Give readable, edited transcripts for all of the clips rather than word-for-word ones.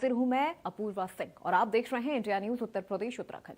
हाजिर हूं मैं अपूर्वा सिंह और आप देख रहे हैं इंडिया न्यूज उत्तर प्रदेश उत्तराखंड।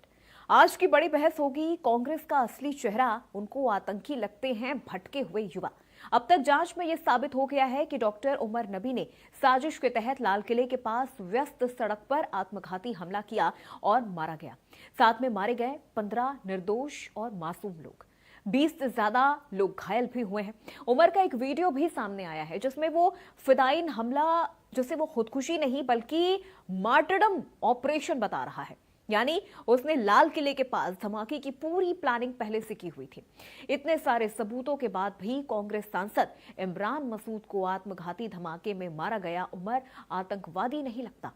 आज की बड़ी बहस होगी कांग्रेस का असली चेहरा, उनको आतंकी लगते हैं भटके हुए युवा। अब तक जांच में यह साबित हो गया है कि डॉक्टर उमर नबी ने साजिश के तहत लाल किले के पास व्यस्त सड़क पर आत्मघाती हमला किया और मारा गया। साथ में मारे गए 15 निर्दोष और मासूम लोग, 20 से ज्यादा लोग घायल भी हुए हैं। उमर का एक वीडियो भी सामने आया है जिसमें वो फिदायीन हमला, जिसे वो खुदकुशी नहीं बल्कि मार्टरडम ऑपरेशन बता रहा है। यानी उसने लाल किले के पास धमाके की पूरी प्लानिंग पहले से की हुई थी। इतने सारे सबूतों के बाद भी कांग्रेस सांसद इमरान मसूद को आत्मघाती धमाके में मारा गया उमर आतंकवादी नहीं लगता।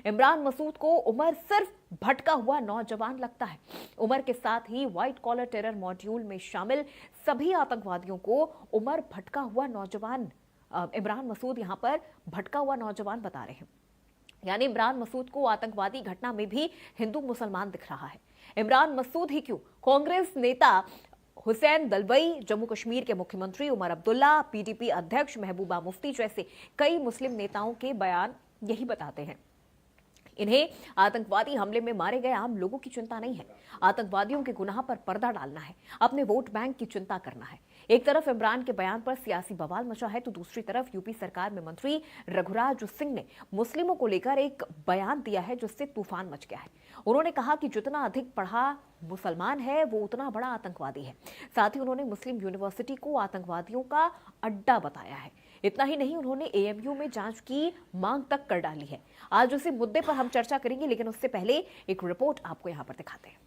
इमरान मसूद को उमर सिर्फ भटका हुआ नौजवान लगता है। उमर के साथ ही व्हाइट कॉलर टेरर मॉड्यूल में शामिल सभी आतंकवादियों को उमर भटका हुआ नौजवान, इमरान मसूद यहां पर भटका हुआ नौजवान बता रहे हैं। यानी इमरान मसूद को आतंकवादी घटना में भी हिंदू मुसलमान दिख रहा है। इमरान मसूद ही क्यों, कांग्रेस नेता हुसैन दलबई, जम्मू कश्मीर के मुख्यमंत्री उमर अब्दुल्ला, पीडीपी अध्यक्ष महबूबा मुफ्ती जैसे कई मुस्लिम नेताओं के बयान यही बताते हैं। इन्हें आतंकवादी हमले में मारे गए आम लोगों की चिंता नहीं है, आतंकवादियों के गुनाह पर पर्दा डालना है, अपने वोट बैंक की चिंता करना है। एक तरफ इमरान के बयान पर सियासी बवाल मचा है तो दूसरी तरफ यूपी सरकार में मंत्री रघुराज सिंह ने मुस्लिमों को लेकर एक बयान दिया है जिससे तूफान मच गया है। उन्होंने कहा कि जितना अधिक पढ़ा मुसलमान है वो उतना बड़ा आतंकवादी है। साथ ही उन्होंने मुस्लिम यूनिवर्सिटी को आतंकवादियों का अड्डा बताया है। इतना ही नहीं, उन्होंने एएमयू में जांच की मांग तक कर डाली है। आज उसी मुद्दे पर हम चर्चा करेंगे, लेकिन उससे पहले एक रिपोर्ट आपको यहां पर दिखाते हैं।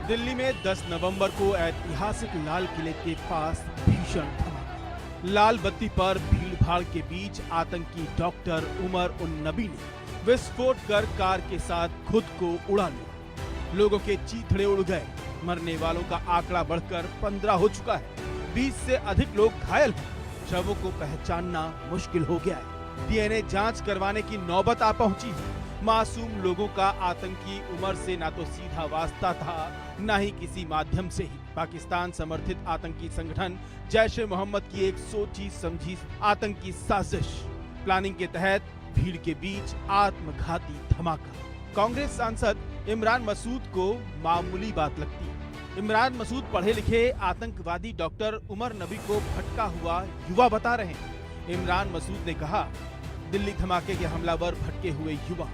दिल्ली में 10 नवंबर को ऐतिहासिक लाल किले के पास भीषण धमाका। लाल बत्ती पर भीड़-भाड़ के बीच आतंकी डॉक्टर उमर उन नबी ने विस्फोट कर कार के साथ खुद को उड़ा लिया। लोगों के चीथड़े उड़ गए। मरने वालों का आंकड़ा बढ़कर 15 हो चुका है। 20 से अधिक लोग घायल हैं। शवों को पहचानना मुश्किल हो गया है। डीएनए जांच करवाने की नौबत आ पहुंची है। मासूम लोगों का आतंकी उमर से ना तो सीधा वास्ता था, ना ही किसी माध्यम से ही। पाकिस्तान समर्थित आतंकी संगठन जैश-ए-मोहम्मद की एक सोची समझी आतंकी साजिश। प्लानिंग के तहत भीड़ के बीच आत्मघाती धमाका। कांग्रेस सांसद इमरान मसूद को मामूली बात लगती है। इमरान मसूद पढ़े लिखे आतंकवादी डॉक्टर उमर नबी को भटका हुआ युवा बता रहे हैं। इमरान मसूद ने कहा, दिल्ली धमाके के हमलावर भटके हुए युवा,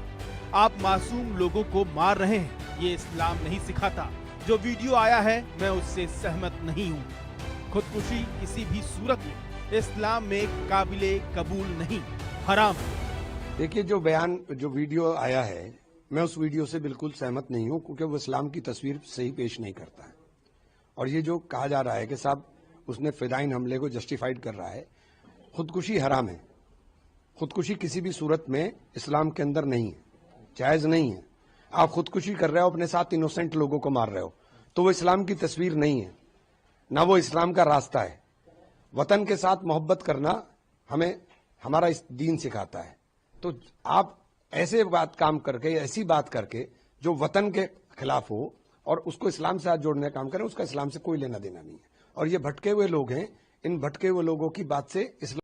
आप मासूम लोगों को मार रहे हैं, ये इस्लाम नहीं सिखाता। जो वीडियो आया है मैं उससे सहमत नहीं हूँ। खुदकुशी किसी भी सूरत में इस्लाम में काबिले कबूल नहीं, हराम। देखिए, जो वीडियो आया है, मैं उस वीडियो से बिल्कुल सहमत नहीं हूँ क्योंकि वो इस्लाम की तस्वीर सही पेश नहीं करता है। और ये जो कहा जा रहा है कि साहब उसने फिदायीन हमले को जस्टिफाइड कर रहा है, खुदकुशी हराम है। खुदकुशी किसी भी सूरत में इस्लाम के अंदर नहीं है, जायज नहीं है। आप खुदकुशी कर रहे हो, अपने साथ इनोसेंट लोगों को मार रहे हो, तो वो इस्लाम की तस्वीर नहीं है, ना वो इस्लाम का रास्ता है। वतन के साथ मोहब्बत करना हमें हमारा इस दीन सिखाता है। तो आप ऐसे काम करके, ऐसी बात करके जो वतन के खिलाफ हो और उसको इस्लाम से हाथ जोड़ने का काम करें, उसका इस्लाम से कोई लेना देना नहीं है। और ये भटके हुए लोग हैं, इन भटके हुए लोगों की बात से इस्लाम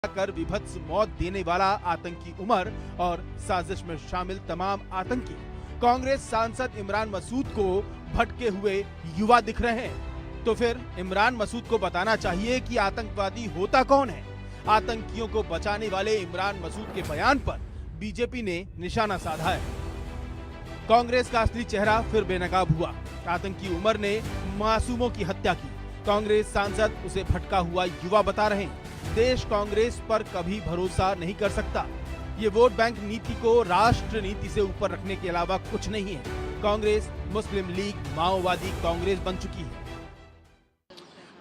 कर विभत्स मौत देने वाला आतंकी उमर और साजिश में शामिल तमाम आतंकी कांग्रेस सांसद इमरान मसूद को भटके हुए युवा दिख रहे हैं। तो फिर इमरान मसूद को बताना चाहिए कि आतंकवादी होता कौन है। आतंकियों को बचाने वाले इमरान मसूद के बयान पर बीजेपी ने निशाना साधा है। कांग्रेस का असली चेहरा फिर बेनकाब हुआ। आतंकी उमर ने मासूमों की हत्या की। कांग्रेस सांसद उसे भटका हुआ युवा बता रहे हैं। देश कांग्रेस पर कभी भरोसा नहीं कर सकता। ये वोट बैंक नीति को राष्ट्र नीति से ऊपर रखने के अलावा कुछ नहीं है। कांग्रेस मुस्लिम लीग माओवादी कांग्रेस बन चुकी है।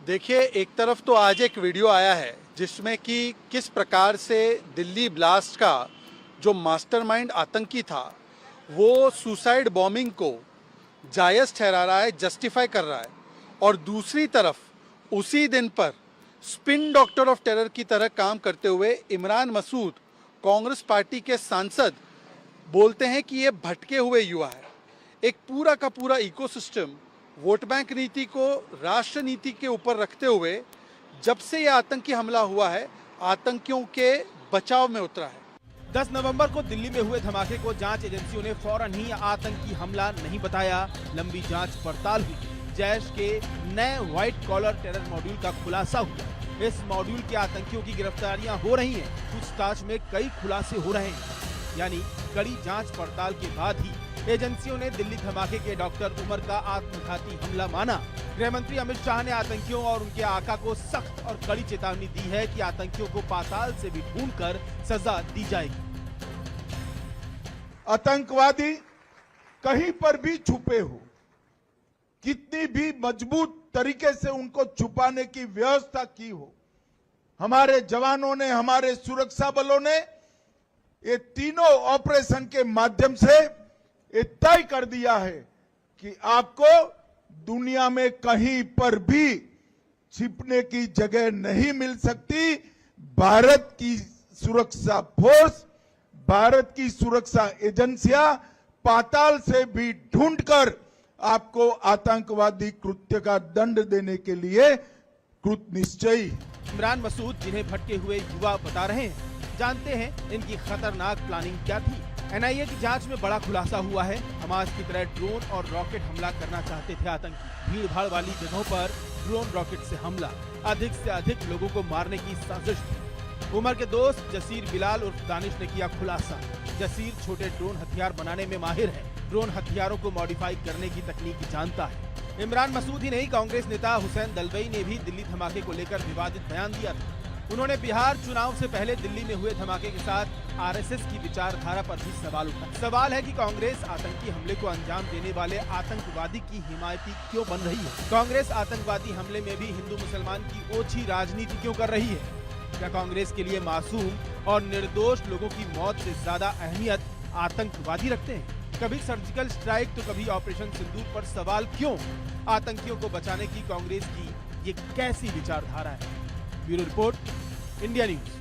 देखिए, एक तरफ तो आज एक वीडियो आया है जिसमें कि किस प्रकार से दिल्ली ब्लास्ट का जो मास्टरमाइंड आतंकी था वो सुसाइड बॉम्बिंग को जायज़ ठहरा रहा है, जस्टिफाई कर रहा है, और दूसरी तरफ उसी दिन पर स्पिन डॉक्टर ऑफ टेरर की तरह काम करते हुए इमरान मसूद कांग्रेस पार्टी के सांसद बोलते हैं कि ये भटके हुए युवा है। एक पूरा का पूरा इकोसिस्टम वोट बैंक नीति को राष्ट्र नीति के ऊपर रखते हुए जब से ये आतंकी हमला हुआ है, आतंकियों के बचाव में उतरा है। 10 नवंबर को दिल्ली में हुए धमाके को जांच एजेंसियों ने फौरन ही आतंकी हमला नहीं बताया। लंबी जांच पड़ताल हुई। जैश के नए व्हाइट कॉलर टेरर मॉड्यूल का खुलासा हुआ। इस मॉड्यूल के आतंकियों की गिरफ्तारियां हो रही हैं। पूछताछ में कई खुलासे हो रहे हैं। यानी कड़ी जांच पड़ताल के बाद ही एजेंसियों ने दिल्ली धमाके के डॉक्टर उमर का आत्मघाती हमला माना। गृह मंत्री अमित शाह ने आतंकियों और उनके आका को सख्त और कड़ी चेतावनी दी है कि आतंकियों को पाताल से भी ढूंढकर सजा दी जाएगी। आतंकवादी कहीं पर भी छुपे हो, कितनी भी मजबूत तरीके से उनको छुपाने की व्यवस्था की हो, हमारे जवानों ने, हमारे सुरक्षा बलों ने ये तीनों ऑपरेशन के माध्यम से ये तय कर दिया है कि आपको दुनिया में कहीं पर भी छिपने की जगह नहीं मिल सकती। भारत की सुरक्षा फोर्स, भारत की सुरक्षा एजेंसियां पाताल से भी ढूंढकर आपको आतंकवादी कृत्य का दंड देने के लिए कृत निश्चयी। इमरान मसूद जिन्हें भटके हुए युवा बता रहे हैं, जानते हैं इनकी खतरनाक प्लानिंग क्या थी। एनआईए की जांच में बड़ा खुलासा हुआ है। हमास की तरह ड्रोन और रॉकेट हमला करना चाहते थे आतंकी। भीड़ भाड़ वाली जगहों पर ड्रोन रॉकेट से हमला, अधिक से अधिक लोगों को मारने की साजिश थी। उमर के दोस्त जसीर बिलाल उर्फ दानिश ने किया खुलासा। जसीर छोटे ड्रोन हथियार बनाने में माहिर है। ड्रोन हथियारों को मॉडिफाई करने की तकनीक जानता है। इमरान मसूद ही नहीं, कांग्रेस नेता हुसैन दलवई ने भी दिल्ली धमाके को लेकर विवादित बयान दिया था। उन्होंने बिहार चुनाव से पहले दिल्ली में हुए धमाके के साथ आरएसएस की विचारधारा पर भी सवाल उठाया। सवाल है कि कांग्रेस आतंकी हमले को अंजाम देने वाले आतंकवादी की हिमायती क्यों बन रही है। कांग्रेस आतंकवादी हमले में भी हिंदू मुसलमान की ओछी राजनीति क्यों कर रही है। क्या कांग्रेस के लिए मासूम और निर्दोष लोगों की मौत से ज्यादा अहमियत आतंकवादी रखते हैं। कभी सर्जिकल स्ट्राइक तो कभी ऑपरेशन सिंदूर पर सवाल क्यों। आतंकियों को बचाने की कांग्रेस की ये कैसी विचारधारा है। Bureau report, India news.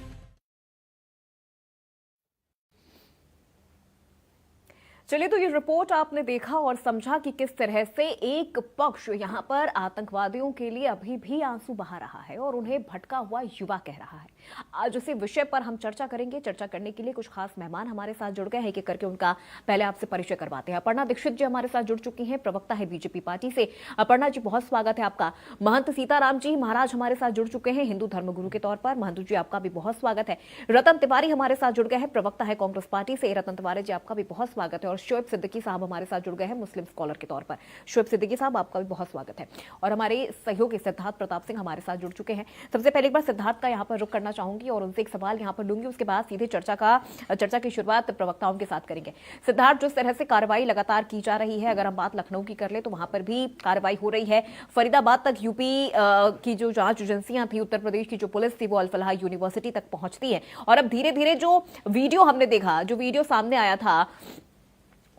चलिए, तो ये रिपोर्ट आपने देखा और समझा कि किस तरह से एक पक्ष यहाँ पर आतंकवादियों के लिए अभी भी आंसू बहा रहा है और उन्हें भटका हुआ युवा कह रहा है। आज उसी विषय पर हम चर्चा करेंगे। चर्चा करने के लिए कुछ खास मेहमान हमारे साथ जुड़ गए हैं कि करके उनका पहले आपसे परिचय करवाते हैं। अपर्णा दीक्षित जी हमारे साथ जुड़ चुकी हैं, प्रवक्ता है बीजेपी पार्टी से। अपर्णा जी, बहुत स्वागत है आपका। महंत सीताराम जी महाराज हमारे साथ जुड़ चुके हैं हिंदू धर्मगुरु के तौर पर। महंत जी, आपका भी बहुत स्वागत है। रतन तिवारी हमारे साथ जुड़ गए हैं, प्रवक्ता है कांग्रेस पार्टी से। रतन तिवारी जी, आपका भी बहुत स्वागत है। और शोएब सिद्दीकी साहब हमारे साथ जुड़ गए हैं मुस्लिम स्कॉलर के तौर पर। शोएब सिद्दीकी साहब, आपका भी बहुत स्वागत है। और हमारे सहयोगी सिद्धार्थ प्रताप सिंह हमारे साथ जुड़ चुके हैं। सबसे पहले एक बार सिद्धार्थ का यहाँ पर रुख करना चाहूंगी और उनसे एक सवाल यहाँ पर लूंगी, उसके बाद सीधे चर्चा की शुरुआत प्रवक्ताओं के साथ करेंगे। सिद्धार्थ, जिस तरह से कार्रवाई लगातार की जा रही है, अगर हम बात लखनऊ की कर ले तो वहां पर भी कार्रवाई हो रही है। फरीदाबाद तक यूपी की जो जांच एजेंसियां थी, उत्तर प्रदेश की जो पुलिस थी, वो अल फलाह यूनिवर्सिटी तक पहुंचती है। और अब धीरे धीरे जो वीडियो हमने देखा, जो वीडियो सामने आया था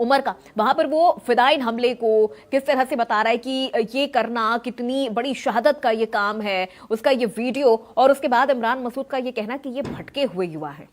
उमर का, वहां पर वो फिदाइन हमले को किस तरह से बता रहा है कि ये करना कितनी बड़ी शहादत का ये काम है, उसका ये वीडियो, और उसके बाद इमरान मसूद का ये कहना कि ये भटके हुए युवा है।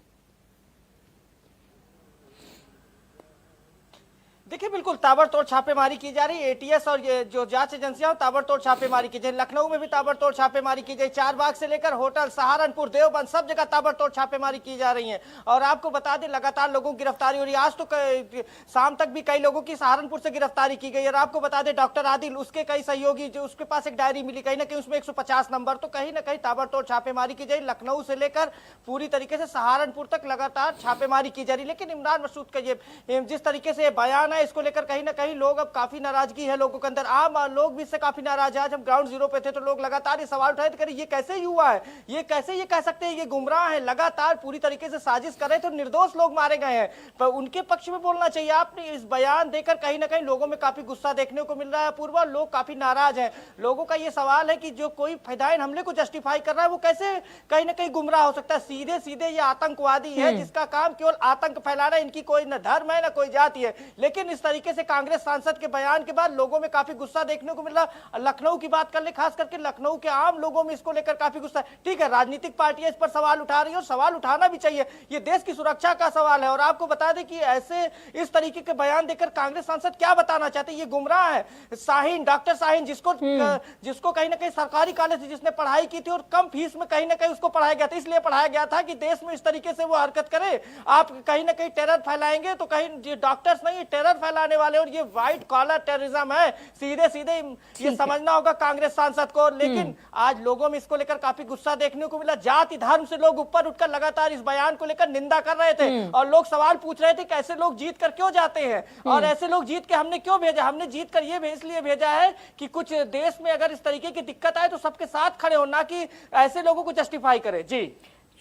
देखिए बिल्कुल ताबड़तोड़ छापेमारी की जा रही है। एटीएस और ये जो जांच एजेंसियां ताबड़तोड़ छापेमारी की जाए। लखनऊ में भी ताबड़तोड़ छापेमारी की गई। चारबाग से लेकर होटल, सहारनपुर, देवबंद, सब जगह ताबड़तोड़ छापेमारी की जा रही है। और आपको बता दें लगातार लोगों की गिरफ्तारी हो रही है। आज तो शाम तक भी कई लोगों की सहारनपुर से गिरफ्तारी की गई। और आपको बता दें डॉक्टर आदिल, उसके कई सहयोगी, जो उसके पास एक डायरी मिली, कहीं ना कहीं उसमें 150 नंबर, तो कहीं ना कहीं ताबड़तोड़ छापेमारी की जाए। लखनऊ से लेकर पूरी तरीके से सहारनपुर तक लगातार छापेमारी की जा रही। लेकिन इमरान मसूद का ये जिस तरीके से बयान है, इसको लेकर कहीं ना कहीं लोग अब काफी नाराजगी है लोगों के अंदर। आम लोग भी इससे काफी नाराज है। आज हम ग्राउंड जीरो पे थे तो लोग लगातार ये सवाल उठाए थे, ये कैसे हुआ है, ये कैसे ये कह सकते हैं ये गुमराह है, लगातार पूरी तरीके से साजिश कर रहे थे, तो निर्दोष लोग मारे गए हैं। पर उनके पक्ष में बोलना चाहिए। आपने इस बयान देकर कहीं ना कहीं लोगों में काफी गुस्सा देखने को मिल रहा है। पूर्वा लोग काफी नाराज हैं। लोगों का ये सवाल है कि जो कोई फिदायीन हमले को जस्टिफाई कर रहा है वो कैसे कहीं ना कहीं गुमराह हो सकता है। सीधे सीधे ये आतंकवादी है जिसका काम केवल आतंक फैलाना। इनकी कोई न धर्म है न कोई जाति है। लेकिन इस तरीके से कांग्रेस सांसद के बयान के बाद लोगों में काफी गुस्सा देखने को मिल रहा। लखनऊ की बात कर ले, खास करके लखनऊ के आम लोगों में इसको लेकर काफी गुस्सा है। ठीक है, राजनीतिक पार्टियां इस पर सवाल उठा रही है और सवाल उठाना भी चाहिए। ये देश की सुरक्षा का सवाल है। और आपको बता दें कि ऐसे इस तरीके के बयान देकर कांग्रेस सांसद क्या बताना चाहते हैं, ये गुमराह है। शाहीन, डॉक्टर शाहीन, जिसको कहीं ना कहीं सरकारी कॉलेज से जिसने पढ़ाई की थी और कम फीस में कहीं ना कहीं उसको पढ़ाया गया था, इसलिए पढ़ाया गया था कि देश में इस तरीके से वो हरकत करे। आप कहीं ना कहीं टेरर फैलाएंगे तो कहीं डॉक्टर्स नहीं, टेरर फैलाने वाले, और ये व्हाइट कॉलर टेररिज्म है। सीधे सीधे ये समझना होगा कांग्रेस सांसद को। लेकिन आज लोगों में इसको लेकर काफी गुस्सा देखने को मिला। जाति धर्म से लोग ऊपर उठकर लगातार इस बयान को लेकर निंदा कर रहे थे और लोग सवाल पूछ रहे थे कि ऐसे लोग जीत कर क्यों जाते हैं और ऐसे लोग जीत के हमने क्यों भेजा। हमने जीत कर ये इसलिए भेजा है कि कुछ देश में अगर इस तरीके की दिक्कत आए तो सबके साथ खड़े हो, ना कि ऐसे लोगों को जस्टिफाई करे। जी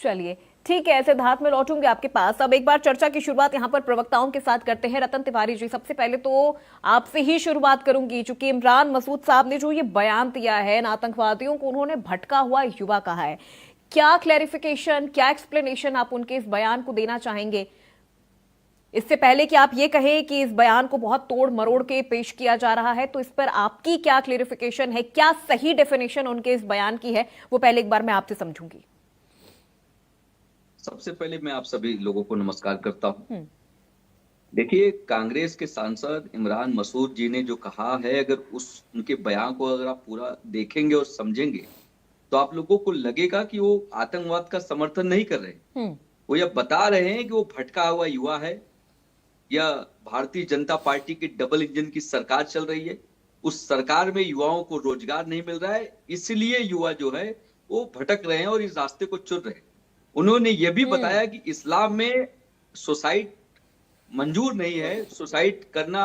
चलिए ठीक है, सिद्धार्थ में लौटूंगे आपके पास। अब एक बार चर्चा की शुरुआत यहाँ पर प्रवक्ताओं के साथ करते हैं। रतन तिवारी जी, सबसे पहले तो आपसे ही शुरुआत करूंगी, चूंकि इमरान मसूद साहब ने जो ये बयान दिया है, आतंकवादियों को उन्होंने भटका हुआ युवा कहा है, क्या क्लैरिफिकेशन, क्या एक्सप्लेनेशन आप उनके इस बयान को देना चाहेंगे? इससे पहले कि आप ये कहें कि इस बयान को बहुत तोड़ मरोड़ के पेश किया जा रहा है, तो इस पर आपकी क्या क्लैरिफिकेशन है, क्या सही डेफिनेशन उनके इस बयान की है, वो पहले एक बार मैं आपसे समझूंगी। सबसे पहले मैं आप सभी लोगों को नमस्कार करता हूं। देखिए, कांग्रेस के सांसद इमरान मसूद जी ने जो कहा है, अगर उनके बयान को अगर आप पूरा देखेंगे और समझेंगे तो आप लोगों को लगेगा कि वो आतंकवाद का समर्थन नहीं कर रहे। वो यह बता रहे हैं कि वो भटका हुआ युवा है, या भारतीय जनता पार्टी की डबल इंजन की सरकार चल रही है, उस सरकार में युवाओं को रोजगार नहीं मिल रहा है, इसलिए युवा जो है वो भटक रहे हैं और इस रास्ते को चुन रहे हैं। उन्होंने ये भी बताया कि इस्लाम में सुसाइड मंजूर नहीं है, सुसाइड करना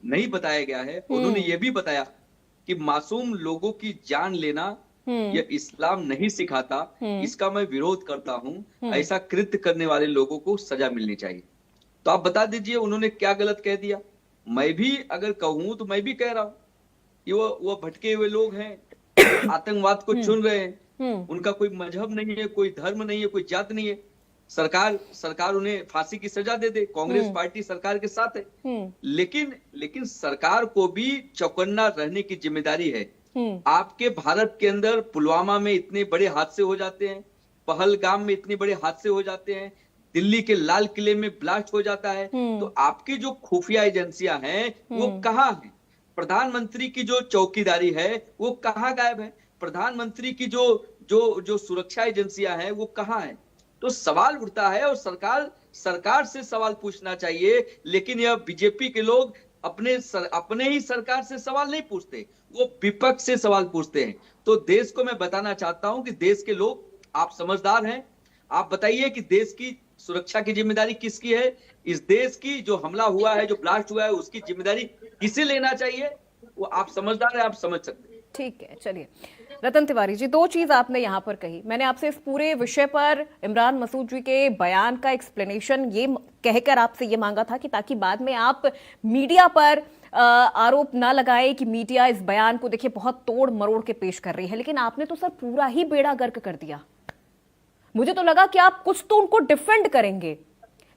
नहीं बताया गया है। उन्होंने ये भी बताया कि मासूम लोगों की जान लेना यह इस्लाम नहीं सिखाता, इसका मैं विरोध करता हूं। ऐसा कृत्य करने वाले लोगों को सजा मिलनी चाहिए। तो आप बता दीजिए उन्होंने क्या गलत कह दिया। मैं भी अगर कहूं तो मैं भी कह रहा हूं कि वो भटके हुए लोग हैं, आतंकवाद को चुन रहे हैं। उनका कोई मजहब नहीं है, कोई धर्म नहीं है, कोई जात नहीं है। सरकार उन्हें फांसी की सजा दे दे, कांग्रेस पार्टी सरकार के साथ है। लेकिन सरकार को भी चौकन्ना रहने की जिम्मेदारी है। आपके भारत के अंदर पुलवामा में इतने बड़े हादसे हो जाते हैं, पहलगाम में इतने बड़े हादसे हो जाते हैं, दिल्ली के लाल किले में ब्लास्ट हो जाता है, तो आपकी जो खुफिया एजेंसियां हैं वो कहाँ है? प्रधानमंत्री की जो चौकीदारी है वो कहाँ गायब है? प्रधानमंत्री की जो सुरक्षा एजेंसियां हैं वो कहाँ है? तो सवाल उठता है और सरकार से सवाल पूछना चाहिए। लेकिन यह बीजेपी के लोग अपने ही सरकार से सवाल नहीं पूछते, वो विपक्ष से सवाल पूछते हैं। तो देश को मैं बताना चाहता हूं कि देश के लोग, आप समझदार हैं, आप बताइए कि देश की सुरक्षा की जिम्मेदारी किसकी है? इस देश की जो हमला हुआ है, जो ब्लास्ट हुआ है, उसकी जिम्मेदारी किसे लेना चाहिए? वो आप समझदार हैं, आप समझ सकते हैं। ठीक है, चलिए रतन तिवारी जी, दो चीज आपने यहां पर कही। मैंने आपसे इस पूरे विषय पर इमरान मसूद जी के बयान का एक्सप्लेनेशन ये कहकर आपसे ये मांगा था कि ताकि बाद में आप मीडिया पर आरोप ना लगाए कि मीडिया इस बयान को देखिए बहुत तोड़ मरोड़ के पेश कर रही है। लेकिन आपने तो सर पूरा ही बेड़ा गर्क कर दिया। मुझे तो लगा कि आप कुछ तो उनको डिफेंड करेंगे,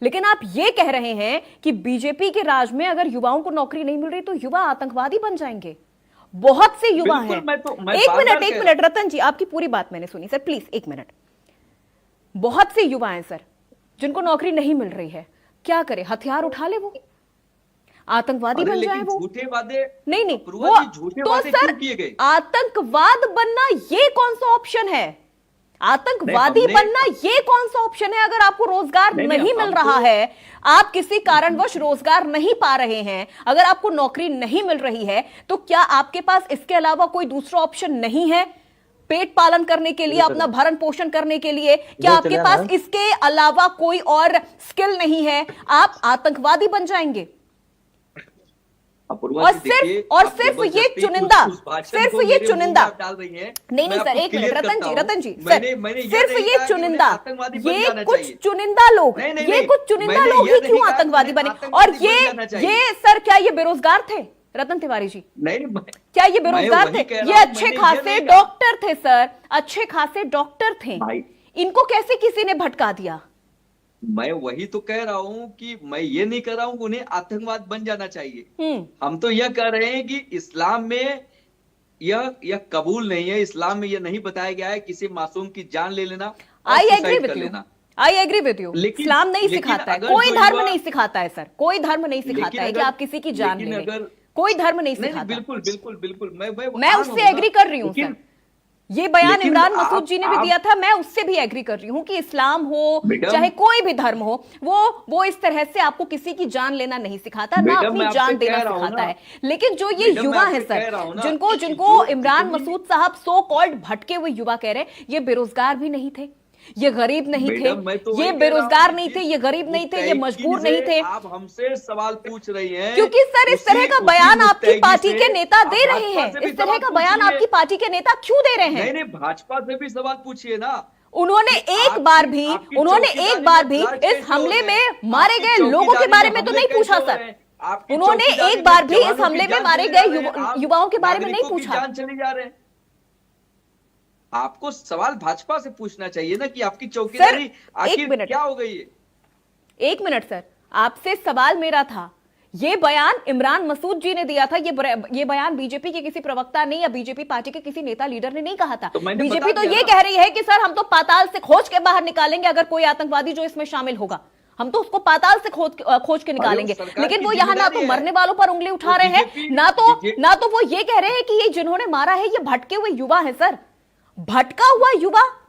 लेकिन आप ये कह रहे हैं कि बीजेपी के राज में अगर युवाओं को नौकरी नहीं मिल रही तो युवा आतंकवादी बन जाएंगे। बहुत से युवा हैं। एक मिनट रतन जी, आपकी पूरी बात मैंने सुनी सर, प्लीज एक मिनट। बहुत से युवा हैं सर जिनको नौकरी नहीं मिल रही है, क्या करे? हथियार उठा ले वो। आतंकवादी अरे बन जाए लेकिन वो? झूठे वादे, नहीं नहीं, अपूर्वा वो जी, झूठे तो वादे सर क्यों किए गए? आतंकवाद बनना ये कौन सा ऑप्शन है? आतंकवादी हमने- बनना ये कौन सा ऑप्शन है? अगर आपको रोजगार नहीं, नहीं मिल रहा हमको- है, आप किसी कारणवश रोजगार नहीं पा रहे हैं, अगर आपको नौकरी नहीं मिल रही है, तो क्या आपके पास इसके अलावा कोई दूसरा ऑप्शन नहीं है पेट पालन करने के लिए, अपना भरण पोषण करने के लिए? क्या आपके पास इसके अलावा कोई और स्किल नहीं है? आप आतंकवादी बन जाएंगे। अपूर्वा और जी, देखिए, सिर्फ और आप सिर्फ ये जबरदस्ती चुनिंदा, उस भाषण सिर्फ को ये मेरे मुंह में चुनिंदा आप डाल रही हैं। नहीं मैं सर, आपको एक मिनट clear रतन करता जी, हूं। रतन जी, मैंने सर यह सिर्फ नहीं ये कहा कि चुनिंदा, उन्हें आतंकवादी बन ये जाना कुछ चाहिए। चुनिंदा लोग, नहीं, नहीं, ये नहीं, कुछ चुनिंदा मैंने लोग यह ही नहीं क्यों कहा कि आतंकवादी उन्हें बने? आतंकवादी और बन जाना चाहिए। ये सर क्या ये बेरोजगार थे रतन तिवारी जी? नहीं, क्या ये बेरोजगार वही थे? कह रहा ये हूं, अच्छे मैंने ये खासे नहीं कहा। डॉक्टर थे सर, अच्छे खासे डॉक्टर थे, भाई, इनको कैसे किसी ने भटका दिया? मैं वही तो कह रहा हूं कि मैं ये नहीं कह रहा हूं कि उन्हें आतंकवाद बन जाना चाहिए। हम तो यह कह रहे हैं कि इस्लाम में यह कबूल नहीं है। इस्लाम में यह नहीं बताया गया है किसी मासूम की जान ले लेना, आई एग्री सुसाइड विथ कर यू, लेना। I agree with you. Islam नहीं सिखाता है, कोई धर्म नहीं सिखाता है सर, कोई धर्म नहीं सिखाता है कि आप किसी की जान ले लें, कोई धर्म नहीं सिखाता। बिल्कुल बिल्कुल बिल्कुल, मैं उससे एग्री कर रही हूँ सर। ये बयान लेकिन इमरान मसूद जी ने भी आप- दिया था, मैं उससे भी एग्री कर रही हूँ कि इस्लाम हो मैडम- चाहे कोई भी धर्म हो, वो इस तरह से आपको किसी की जान लेना नहीं सिखाता, ना मैडम, अपनी मैं आपसे जान देना कह रहा हूं सिखाता ना। है। लेकिन जो ये मैडम, मैं युवा है आपसे कह रहा हूं सर, ना जिनको कि जिनको जो इमरान जितनी- मसूद साहब सो कॉल्ड भटके हुए युवा कह रहे हैं, ये बेरोजगार भी नहीं थे, ये गरीब नहीं मैडम, मैं तो थे, वही ये कह रहा बेरोजगार हूं नहीं कि थे, ये गरीब नहीं थे, ये मुस्तैदी मजबूर से नहीं थे। आप हमसे सवाल पूछ रही हैं, क्योंकि सर इस तरह का उसी बयान आपकी मुस्तैदी पार्टी से के नेता दे आप रहे भाजपा हैं, से भी इस तरह सवाल का बयान पूछिए। आपकी पार्टी के नेता क्यों दे रहे हैं? नहीं नहीं, भाजपा से भी सवाल पूछिए ना। उन्होंने कि एक आपकी- बार भी आपकी उन्होंने चौकीदारी एक बार में भी फ्लड इस कैसे हमले हो रहे हैं? में मारे आपकी गए लोगों के चौकीदारी बारे में में तो हमले नहीं कैसे पूछा हो सर। रहे हैं? आपकी उन्होंने चौकीदारी एक में बार भी इस जवानों की हमले में जान मारे चली जा गए रही है, आप युवाओं के बारे में नहीं नागरिकों की पूछा। जान चली जा रहे हैं। आपको सवाल भाजपा से पूछना चाहिए ना कि आपकी चौकीदारी आखिर मिनट। क्या हो गई है। एक मिनट सर, आपसे सवाल मेरा था, ये बयान इमरान मसूद जी ने दिया था, ये बयान बीजेपी के किसी प्रवक्ता ने या बीजेपी पार्टी के किसी नेता लीडर ने नहीं कहा था। तो मैंने बीजेपी बता तो दिया ये ना। कह रही है कि सर हम तो पाताल से खोज के बाहर निकालेंगे अगर कोई आतंकवादी जो इसमें शामिल होगा, हम तो उसको पाताल से खोज के निकालेंगे। सरकार लेकिन की वो यहाँ ना तो जिम्मेदारी है। मरने वालों पर उंगली उठा रहे हैं, बीजेपी ना तो वो ये कह रहे हैं कि ये जिन्होंने मारा है ये भटके हुए युवा है। सर भटका हुआ युवा,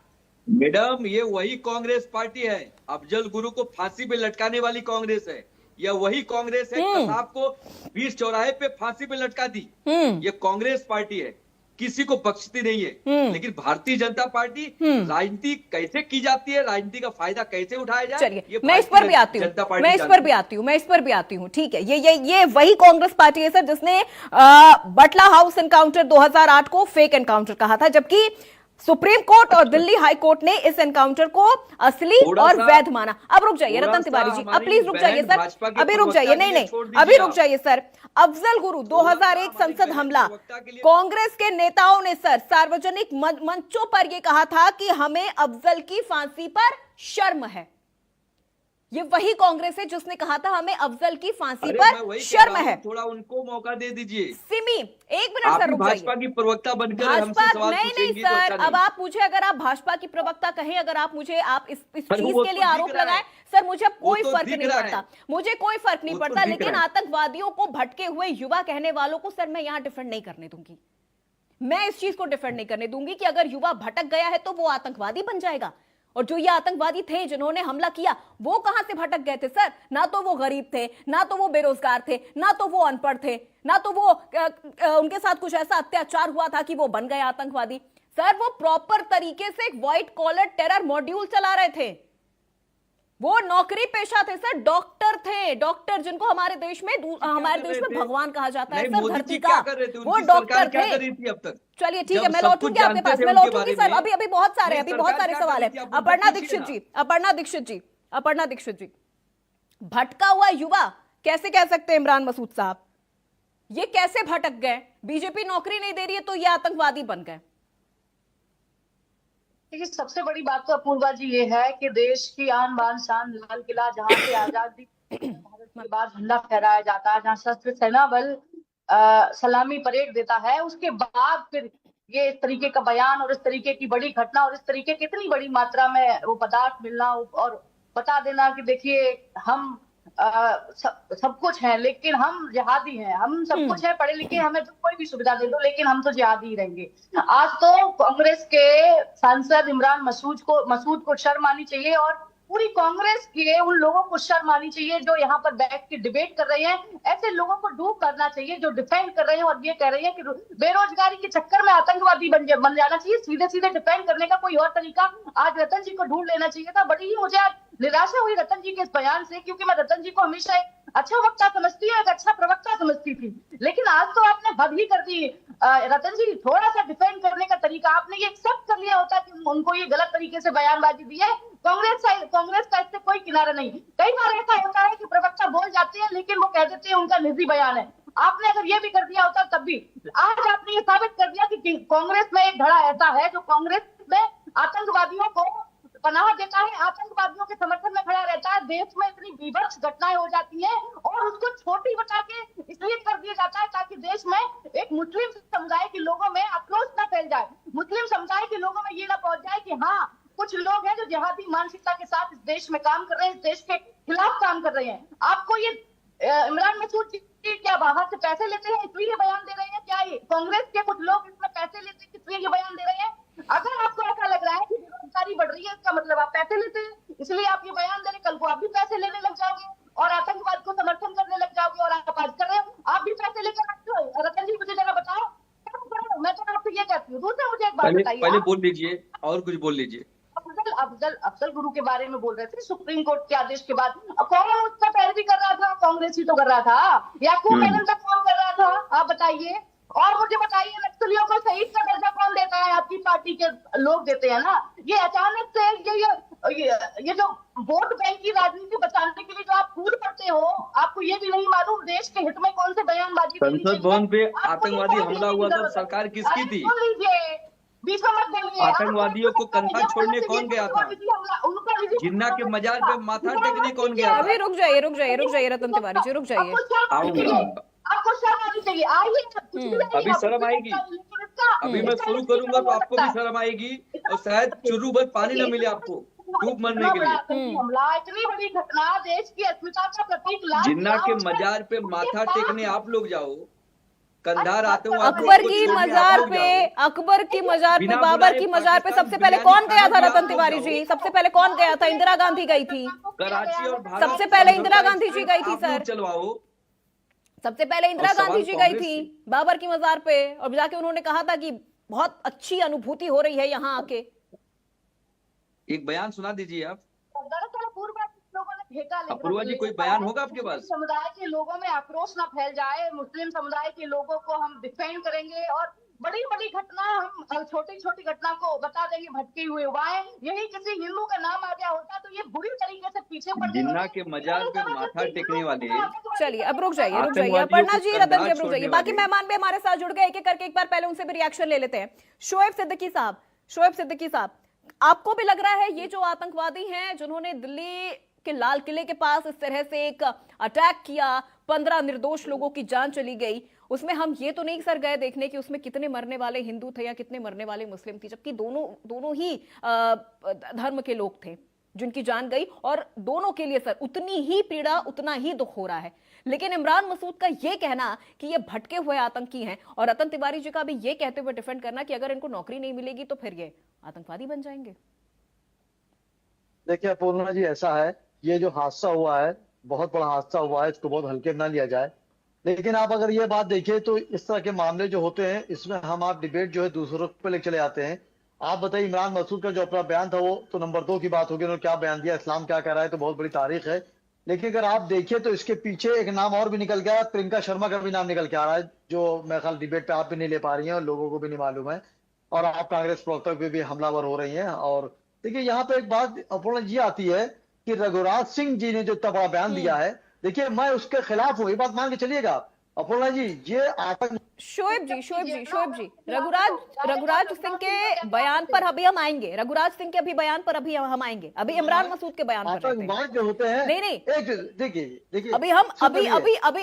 मैडम, ये वही कांग्रेस पार्टी है, अफजल गुरु को फांसी पे लटकाने वाली कांग्रेस है। यह वही कांग्रेस है, कसाब को बीच चौराहे पे फांसी पे लटका दी। ये कांग्रेस पार्टी है, किसी को बख्शती नहीं है। लेकिन भारतीय जनता पार्टी राजनीति कैसे की जाती है, राजनीति का फायदा कैसे उठाया जाए, चलिए मैं इस पर भी आती हूँ, मैं इस पर भी आती हूँ। ठीक है, ये वही कांग्रेस पार्टी है सर जिसने बटला हाउस एनकाउंटर 2008 को फेक एनकाउंटर कहा था, जबकि सुप्रीम कोर्ट और दिल्ली हाई कोर्ट ने इस एनकाउंटर को असली और वैध माना। अब रुक जाइए रतन तिवारी जी, अब प्लीज रुक जाइए सर, अभी रुक जाइए, नहीं अभी रुक जाइए सर। अफजल गुरु 2001 संसद हमला, कांग्रेस के नेताओं ने सर सार्वजनिक मंचों पर यह कहा था कि हमें अफजल की फांसी पर शर्म है। ये वही कांग्रेस है जिसने कहा था हमें अफजल की फांसी पर शर्म है। थोड़ा उनको मौका दे दीजिए। सिमी एक मिनट सर, रुक जाइए। भाजपा की प्रवक्ता बनकर हमसे भाजपा सवाल नहीं पूछेंगी तो सर, अच्छा नहीं। अब आप मुझे अगर आप भाजपा की प्रवक्ता कहें, अगर आप मुझे आप इस चीज वो के तो लिए आरोप दिख रहा लगाएं है। सर, मुझे अब कोई तो फर्क दिख नहीं रहा पड़ता, है। मुझे कोई फर्क नहीं वो तो पड़ता। दिख लेकिन रहा है। आतंकवादियों को भटके हुए युवा कहने वालों को सर मैं यहां डिफेंड नहीं करने दूंगी। मैं इस चीज को डिफेंड नहीं करने दूंगी कि अगर युवा भटक गया है तो वो आतंकवादी बन जाएगा। और जो ये आतंकवादी थे जिन्होंने हमला किया, वो कहां से भटक गए थे सर? ना तो वो गरीब थे, ना तो वो बेरोजगार थे, ना तो वो अनपढ़ थे, ना तो वो उनके साथ कुछ ऐसा अत्याचार हुआ था कि वो बन गए आतंकवादी। सर वो प्रॉपर तरीके से एक व्हाइट कॉलर टेरर मॉड्यूल चला रहे थे, वो नौकरी पेशा थे सर, डॉक्टर थे, डॉक्टर जिनको हमारे देश में भगवान कहा जाता है सर, धरती का, वो डॉक्टर थे। चलिए ठीक है, मैं लौटूंगी आपके पास, मैं लौटूंगी सर। अभी बहुत सारे सवाल है। अपर्णा दीक्षित जी, भटका हुआ युवा कैसे कह सकते हैं इमरान मसूद साहब? ये कैसे भटक गए? बीजेपी नौकरी नहीं दे रही है तो ये आतंकवादी बन गए। देखिए, सबसे बड़ी बात तो अपूर्वा जी ये है कि देश की आन बान शान लाल किला, जहाँ से आजादी भारत के बाद झंडा फहराया जाता है, जहाँ सशस्त्र सेना बल सलामी परेड देता है, उसके बाद फिर ये इस तरीके का बयान और इस तरीके की बड़ी घटना और इस तरीके की इतनी बड़ी मात्रा में वो पदार्थ मिलना और बता देना कि देखिए हम सब कुछ है, लेकिन हम जिहादी हैं। हम सब कुछ है, पढ़े लिखे, हमें तो कोई भी सुविधा दे दो, लेकिन हम तो जिहादी ही रहेंगे। आज तो कांग्रेस के सांसद इमरान मसूद को शर्म आनी चाहिए, और पूरी कांग्रेस के उन लोगों को शर्म आनी चाहिए जो यहाँ पर बैठ के डिबेट कर रहे हैं। ऐसे लोगों को डूब करना चाहिए जो डिफेंड कर रहे हैं और ये कह रहे हैं कि बेरोजगारी के चक्कर में आतंकवादी बन जाना चाहिए। सीधे सीधे डिफेंड करने का कोई और तरीका आज रतन जी को ढूंढ लेना चाहिए था। बड़ी ही मुझे आज निराशा हुई रतन जी के इस बयान से, क्योंकि मैं रतन जी को हमेशा एक अच्छा वक्ता समझती हूँ, एक अच्छा प्रवक्ता समझती थी, लेकिन आज तो आपने हद ही कर दी। रतन जी, थोड़ा सा डिफेंड करने का तरीका आपने ये एक्सेप्ट कर लिया होता कि उनको ये गलत तरीके से बयानबाजी दी है। कांग्रेस का इससे कोई किनारा नहीं। कई बार ऐसा होता है कि प्रवक्ता बोल जाते हैं लेकिन वो कह देते हैं उनका निजी बयान है। आपने अगर ये भी कर दिया होता तब भी। आज आपने ये साबित कर दिया कि कांग्रेस में एक धड़ा ऐसा है जो कांग्रेस में आतंकवादियों को पनाह देता है, आतंकवादियों के समर्थन में खड़ा रहता है। देश में इतनी विभत्स घटनाएं हो जाती हैं और उसको छोटी बता के इसलिए कर दिया जाता है ताकि देश में एक मुस्लिम समुदाय के लोगों में आक्रोश न फैल जाए, मुस्लिम समुदाय के लोगों में ये ना पहुंच जाए कि हाँ, कुछ लोग हैं जो जिहादी मानसिकता के साथ इस देश में काम कर रहे हैं, इस देश के खिलाफ काम कर रहे हैं। आपको ये इमरान मसूद जी क्या बाहर से पैसे लेते हैं इसलिए बयान दे रहे हैं? क्या ये कांग्रेस के कुछ लोग इसमें पैसे लेते हैं इसलिए ये बयान दे रहे हैं? अगर आपको ऐसा लग रहा है कि बेरोजगारी बढ़ रही है, इसका मतलब आप पैसे लेते हैं, इसलिए आप ये बयान दे रहे, कल को आप भी पैसे लेने लग जाओगे और आतंकवाद को समर्थन करने लग जाओगे, और आप आज कर रहे हो, आप भी पैसे लेकर रखते हो। रतन जी, मुझे जरा बताओ, मैं तो आपसे ये कहती हूँ। दूसरा मुझे एक बात बताइए, पहले बोल लीजिए और कुछ बोल लीजिए। अफजल गुरु के बारे में बोल रहे थे, सुप्रीम कोर्ट के आदेश के बाद कौन उसका पैरवी कर रहा था? कांग्रेस ही तो कर रहा था, याकूब मेनन का कौन कर रहा था? आप बताइए। और मुझे बताइए, नक्सलियों को शहीद का दर्जा कौन देता है? आपकी पार्टी के लोग देते हैं ना। ये अचानक से ये जो वोट बैंक की राजनीति बचाने के लिए जो आप कूद पड़ते हो, आपको ये भी नहीं मालूम देश के हित में कौन से बयानबाजी। संसद भवन पे आतंकवादी हमला हुआ था, सरकार किसकी थी? बीच में मत बोलिए। आतंकवादियों को कंधा छोड़ने कौन गया था? जिन्ना के मजार पे माथा टेकने कौन गया था? अभी रुक जाइए रतन तिवारी जी, रुक जाइए। आपको शर्म आनी चाहिए। आइए, अभी शर्म आएगी। अभी मैं शुरू करूंगा तो आपको भी शर्म आएगी और शायद चुरू भर पानी न मिले आपको डूब मरने के लिए। हमला इतनी बड़ी घटना, देश की अस्मिता का प्रतीक, जिन्ना के मजार पे माथा टेकने आप लोग जाओ, कंधार आते हो अकबर की मजार पे बाबर की मजार पे सबसे पहले कौन गया था? रतन तिवारी जी, सबसे पहले कौन गया था? इंदिरा गांधी गई थी। कराची और भारत सबसे पहले इंदिरा गांधी जी गई थी सर, चलवाओ। सबसे पहले इंदिरा गांधी जी गई थी बाबर की मजार पे, और जाके उन्होंने कहा था कि बहुत अच्छी अनुभूति हो रही है यहाँ आके। एक बयान सुना दीजिए आप। दरअसल पूर्व लोगों ने फेंका, अपूर्वा जी, कोई बयान होगा आपके पास? समुदाय के लोगों में आक्रोश ना फैल जाए, मुस्लिम समुदाय के लोगों को हम डिफेंड करेंगे और बड़ी बड़ी घटना, हम छोटी छोटी घटना को बता देंगे। भटके हुए युवाएं, यही किसी हिंदू का नाम आ गया होता तो ये बुरी तरीके से पीछे पड़ जिन्ना के मजार पे माथा टेकने वाले। चलिए अब रुक जाइए अपर्णा जी, रतन जी अब रुक जाइए। बाकी मेहमान भी हमारे साथ जुड़ गए, एक एक करके एक बार पहले उनसे भी रिएक्शन ले लेते हैं। शोएब सिद्दीकी साहब, आपको भी लग रहा है ये जो आतंकवादी हैं जिन्होंने दिल्ली के लाल किले के पास इस तरह से एक अटैक किया, 15 निर्दोष लोगों की जान चली गई, उसमें हम ये तो नहीं सर गए देखने कि उसमें कितने मरने वाले हिंदू थे या कितने मरने वाले मुस्लिम थे, जबकि दोनों ही धर्म के लोग थे जिनकी जान गई, और दोनों के लिए सर उतनी ही पीड़ा, उतना ही दुख हो रहा है। लेकिन इमरान मसूद का ये कहना कि ये भटके हुए आतंकी हैं, और रतन तिवारी जी का भी ये कहते हुए डिफेंड करना कि अगर इनको नौकरी नहीं मिलेगी तो फिर ये आतंकवादी बन जाएंगे। देखिए पूर्णा जी, ऐसा है, ये जो हादसा हुआ है बहुत बड़ा हादसा हुआ है, इसको बहुत हल्के ना लिया जाए। लेकिन आप अगर ये बात देखिए तो इस तरह के मामले जो होते हैं इसमें आप डिबेट जो है दूसरों पे ले चले आते हैं। आप बताइए, इमरान मसूद का जो अपना बयान था वो तो नंबर 2 की बात होगी, उन्होंने क्या बयान दिया, इस्लाम क्या कह रहा है, तो बहुत बड़ी तारीख है। लेकिन अगर आप देखिए तो इसके पीछे एक नाम और भी निकल गया, प्रियंका शर्मा का भी नाम निकल के आ रहा है, जो मेरे ख्याल डिबेट पे आप भी नहीं ले पा रही हैं और लोगों को भी नहीं मालूम है, और आप कांग्रेस प्रवक्ता पे भी हमलावर हो रही हैं। और देखिए यहाँ पे एक बात अपूर्णा जी आती है कि रघुराज सिंह जी ने जो इतना बड़ा बयान दिया है, देखिए मैं उसके खिलाफ हूँ, ये बात मान के चलिएगा अपूर्णा जी। ये आतंक शोएब जी, रघुराज सिंह के बयान पर अभी हम आएंगे। रघुराज सिंह के अभी बयान पर अभी हम आएंगे। अभी इमरान मसूद के बयान पर रहते हैं। आतंकवाद जो होते हैं, नहीं देखिए अभी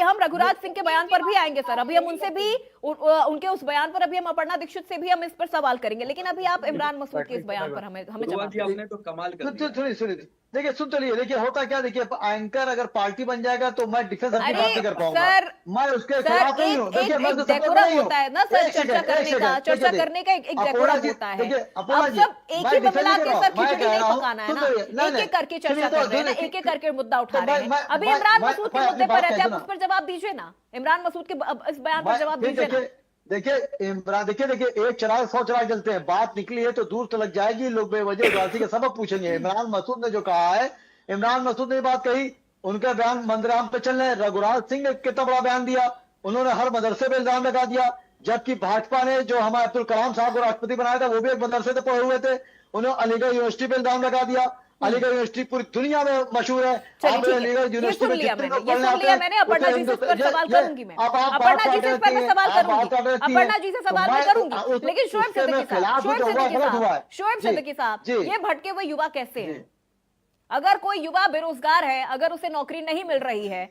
हम रघुराज सिंह के बयान पर भी आएंगे सर। अभी हम उनसे भी उनके उस बयान पर अभी हम अपर्णा दीक्षित से भी हम इस पर सवाल करेंगे, लेकिन अभी आप इमरान मसूद के इस बयान पर हमें जवाब दीजिए। आपने तो कमाल कर दिया। सुनिए देखिए, सुन तो लिए। देखिए होता क्या, देखिए एंकर अगर पार्टी बन जाएगा तो मैं डिफेंस की बात नहीं कर पाऊंगा। मैं उसके खिलाफ नहीं हूँ। देखिए मैं डेकोरम होता है ना सर, चर्चा करने का एक डेकोरम होता है। अब सब एक ही में मिला के सर खिचड़ी नहीं पकाना है ना, एक एक करके चर्चा कर रहे हैं ना, एक एक करके मुद्दा उठा रहे हैं। अभी इमरान मसूद के मुद्दे पर रहते हैं, आप उस पर जवाब दीजिए ना। इमरान मसूद के इस बयान पर जवाब दीजिए ना। देखिए इमरान, देखिए एक चराग 100 चराग जलते हैं। बात निकली है तो दूर तक जाएगी, लोग बेवजह उदासी के सबक पूछेंगे। इमरान मसूद ने जो कहा है, इमरान मसूद ने बात कही, उनका बयान मंदराम पे चल रहे हैं। रघुराज सिंह ने कितना बड़ा बयान दिया, उन्होंने हर मदरसे पे इल्जाम लगा दिया। जबकि भाजपा ने जो हमारे अब्दुल कलाम साहब को राष्ट्रपति बनाया था, वो भी एक मदरसे से पढ़े हुए थे, उन्होंने अलीगढ़ यूनिवर्सिटी पे इल्जाम लगा दिया। अलीगढ़ यूनिवर्सिटी पूरी दुनिया में मशहूर है। आप अलीगढ़ यूनिवर्सिटी में जितने लोग पढ़ने आते हैं, मैंने अपर्णा जी से इस पर सवाल करूंगी। मैं अपर्णा जी से इस पर सवाल करूंगी, अपर्णा जी से सवाल मैं करूंगी। लेकिन शोएब सिद्दीकी साहब, ये भटके हुए युवा कैसे हैं? अगर कोई युवा बेरोजगार है, अगर उसे नौकरी नहीं मिल रही है,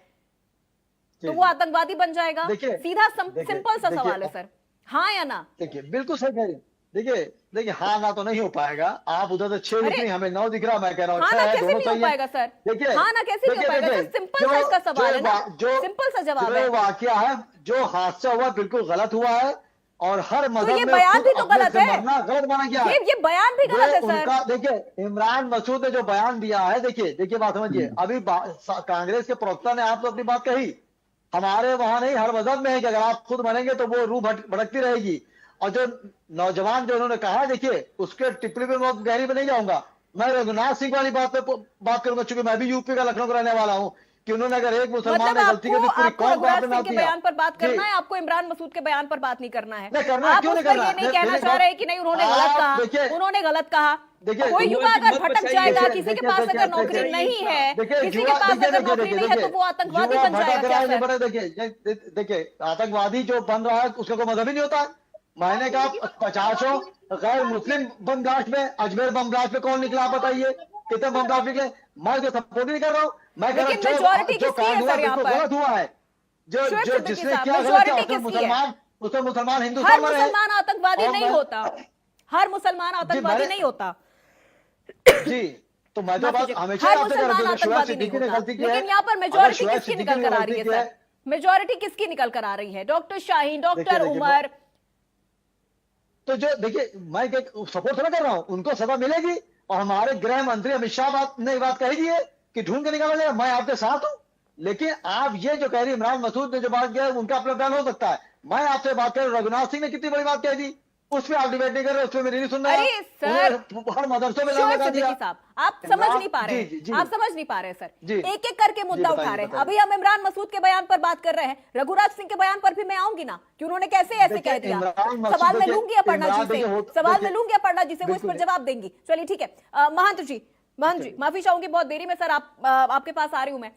तो वो आतंकवादी बन जाएगा? सीधा सिंपल सा सवाल है सर, हाँ या ना? देखिए बिल्कुल सही कह रही। देखिए हाँ ना तो नहीं हो पाएगा। आप उधर से 6 दिख रही, हमें 9 दिख रहा। मैं कह रहा हूँ हाँ ना कैसे नहीं हो पाएगा सर? देखिए हाँ ना कैसे नहीं हो पाएगा सर? सिंपल सा इसका सवाल है ना, सिंपल सा जवाब है। वाकया है, जो हादसा हुआ बिल्कुल गलत हुआ है, और हर मजहब में ये बयान भी तो गलत है, गलत माना गया। ये बयान भी गलत है सर। देखिए इमरान मसूद ने जो बयान दिया है, देखिए बात समझिए। अभी कांग्रेस के प्रवक्ता ने आप तो अपनी बात कही, हमारे वहां नहीं, हर मजहब में है कि अगर आप खुद मानेंगे तो वो रूह भटकती रहेगी। और जो नौजवान जो उन्होंने कहा, देखिए उसके टिप्पणी पे मैं गहरी में नहीं जाऊंगा। मैं रघुनाथ सिंह वाली बात करूंगा, चूंकि मैं भी यूपी का लखनऊ का रहने वाला हूँ, कि उन्होंने अगर एक मुसलमान ने गलती की तो पूरी कौम को आपने के बयान पर बात करना है, आपको इमरान मसूद के बयान पर बात नहीं करना है। आप उस पर ये नहीं कहना चाह रहे कि नहीं उन्होंने गलत कहा। कोई युवा अगर भटक जाएगा, किसी के पास अगर नौकरी नहीं है, किसी के पास अगर नौकरी नहीं है, तो वो आतंकवादी बन जाएगा। देखिए आतंकवादी जो बन रहा है उसका कोई मजहब ही नहीं होता। मैंने कहा 50 गैर मुस्लिम बम ब्लास्ट में, अजमेर बम ब्लास्ट में कौन निकला बताइए, कितने बम ब्लास्ट निकले? मैं जो सपोर्ट नहीं कर रहा हूँ, मैं कह रहा हूँ जो कांड हुआ बिल्कुल गलत हुआ है। जो जिसने क्या गलत किया, उसमें मुसलमान हिंदुस्तान हर मुसलमान आतंकवादी नहीं होता, हर मुसलमान आतंकवादी नहीं होता जी। तो मैं तो बात हमेशा आतंकवादी नहीं होता, लेकिन यहाँ पर मेजोरिटी किसकी निकल कर आ रही है सर? मेजोरिटी किसकी निकल कर आ रही है? Doctor Shaheen, doctor Umar. तो जो देखिए मैं सपोर्ट थोड़ा कर रहा हूँ, उनको सजा मिलेगी। और हमारे गृह मंत्री अमित शाह ने बात कही है कि ढूंढ के निकाला जाएगा, मैं आपके साथ हूं। लेकिन आप ये जो कह रही इमरान मसूद ने जो बात किया, उनका अपना बयान हो सकता है। मैं आपसे बात कर रहा हूँ, रघुनाथ सिंह ने कितनी बड़ी बात कह दी, उस पर आप डिबेट नहीं कर रहे, उस पर मेरी नहीं सुन रहे। हर मदरसों में आप समझ नहीं पा रहे, आप समझ नहीं पा रहे सर। एक एक करके मुद्दा उठा रहे हैं। अभी हम इमरान मसूद के बयान पर बात कर रहे हैं, रघुराज सिंह के बयान पर भी मैं आऊंगी ना कि उन्होंने कैसे ऐसे कह दिया। सवाल मैं लूंगी अपर्णा जी से, सवाल मैं लूंगी अपर्णा जी से, वो इस पर जवाब देंगी। चलिए ठीक है। महंत जी माफी चाहूंगी, बहुत देरी में सर आपके पास आ रही हूं मैं।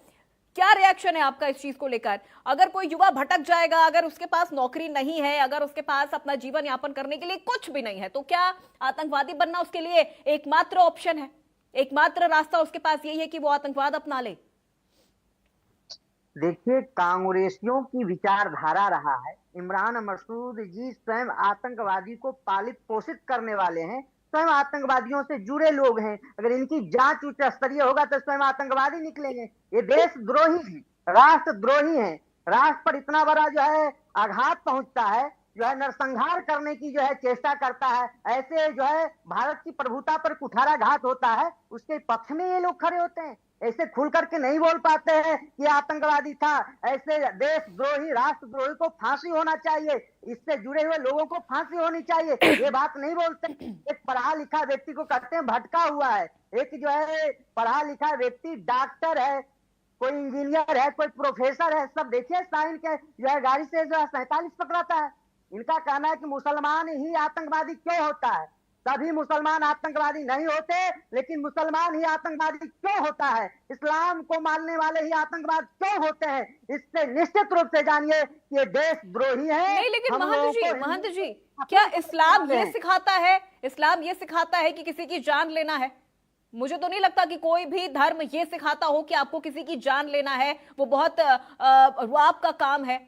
क्या रिएक्शन है आपका इस चीज को लेकर? अगर कोई युवा भटक जाएगा, अगर उसके पास नौकरी नहीं है, अगर उसके पास अपना जीवन यापन करने के लिए कुछ भी नहीं है, तो क्या आतंकवादी बनना उसके लिए एकमात्र ऑप्शन है? एकमात्र रास्ता उसके पास यही है कि वो आतंकवाद अपना ले? देखिए कांग्रेसियों की विचारधारा रहा है, इमरान मसूद जी स्वयं आतंकवादी को पालित पोषित करने वाले हैं, स्वयं आतंकवादियों से जुड़े लोग हैं। अगर इनकी जांच उच्च स्तरीय होगा तो स्वयं आतंकवादी निकलेंगे। ये देशद्रोही हैं, राष्ट्रद्रोही हैं। राष्ट्र पर इतना बड़ा जो है आघात पहुंचता है, जो है नरसंहार करने की जो है चेष्टा करता है, ऐसे जो है भारत की प्रभुता पर कुठाराघात होता है, उसके पक्ष में ये लोग खड़े होते हैं। ऐसे खुल करके नहीं बोल पाते हैं कि आतंकवादी था। ऐसे देशद्रोही राष्ट्रद्रोही को फांसी होना चाहिए, इससे जुड़े हुए लोगों को फांसी होनी चाहिए, ये बात नहीं बोलते। एक पढ़ा लिखा व्यक्ति को कहते हैं भटका हुआ है, एक जो है पढ़ा लिखा व्यक्ति डॉक्टर है, कोई इंजीनियर है, कोई प्रोफेसर है, सब देखिए साइन के जो है गाड़ी से जो है 47 पकड़ाता है। इनका कहना है कि मुसलमान ही आतंकवादी क्यों होता है? सभी मुसलमान आतंकवादी नहीं होते, लेकिन मुसलमान ही आतंकवादी क्यों होता है, इस्लाम को मानने वाले ही आतंकवाद क्यों होते हैं, इससे निश्चित रूप से जानिए कि ये देशद्रोही है। नहीं, लेकिन हम महंत लोगों जी, को महंत जी, हिंदू क्या इस्लाम अपने ये सिखाता है, इस्लाम ये सिखाता है कि किसी की जान लेना है? मुझे तो नहीं लगता कि कोई भी धर्म ये सिखाता हो कि आपको किसी की जान लेना है, वो बहुत रुआब का काम है।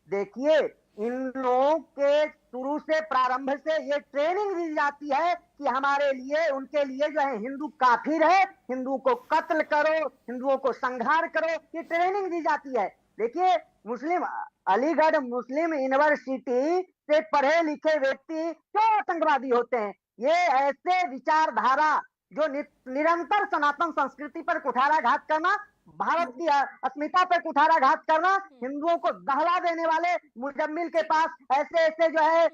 देखिए, इन लोगों के शुरू से प्रारंभ से ये ट्रेनिंग दी जाती है कि हमारे लिए, उनके लिए जो है हिंदू काफिर है, हिंदू को कत्ल करो, हिंदुओं को संहार करो, ये ट्रेनिंग दी जाती है। देखिए, मुस्लिम अलीगढ़ मुस्लिम यूनिवर्सिटी से पढ़े लिखे व्यक्ति क्यों आतंकवादी होते हैं? ये ऐसे विचारधारा जो निरंतर सनातन संस्कृति पर कुठाराघात करना, भारत की अस्मिता पर कुठाराघात करना, हिंदुओं को दहला देने वाले मुजम्मिल के पास ऐसे ऐसे जो है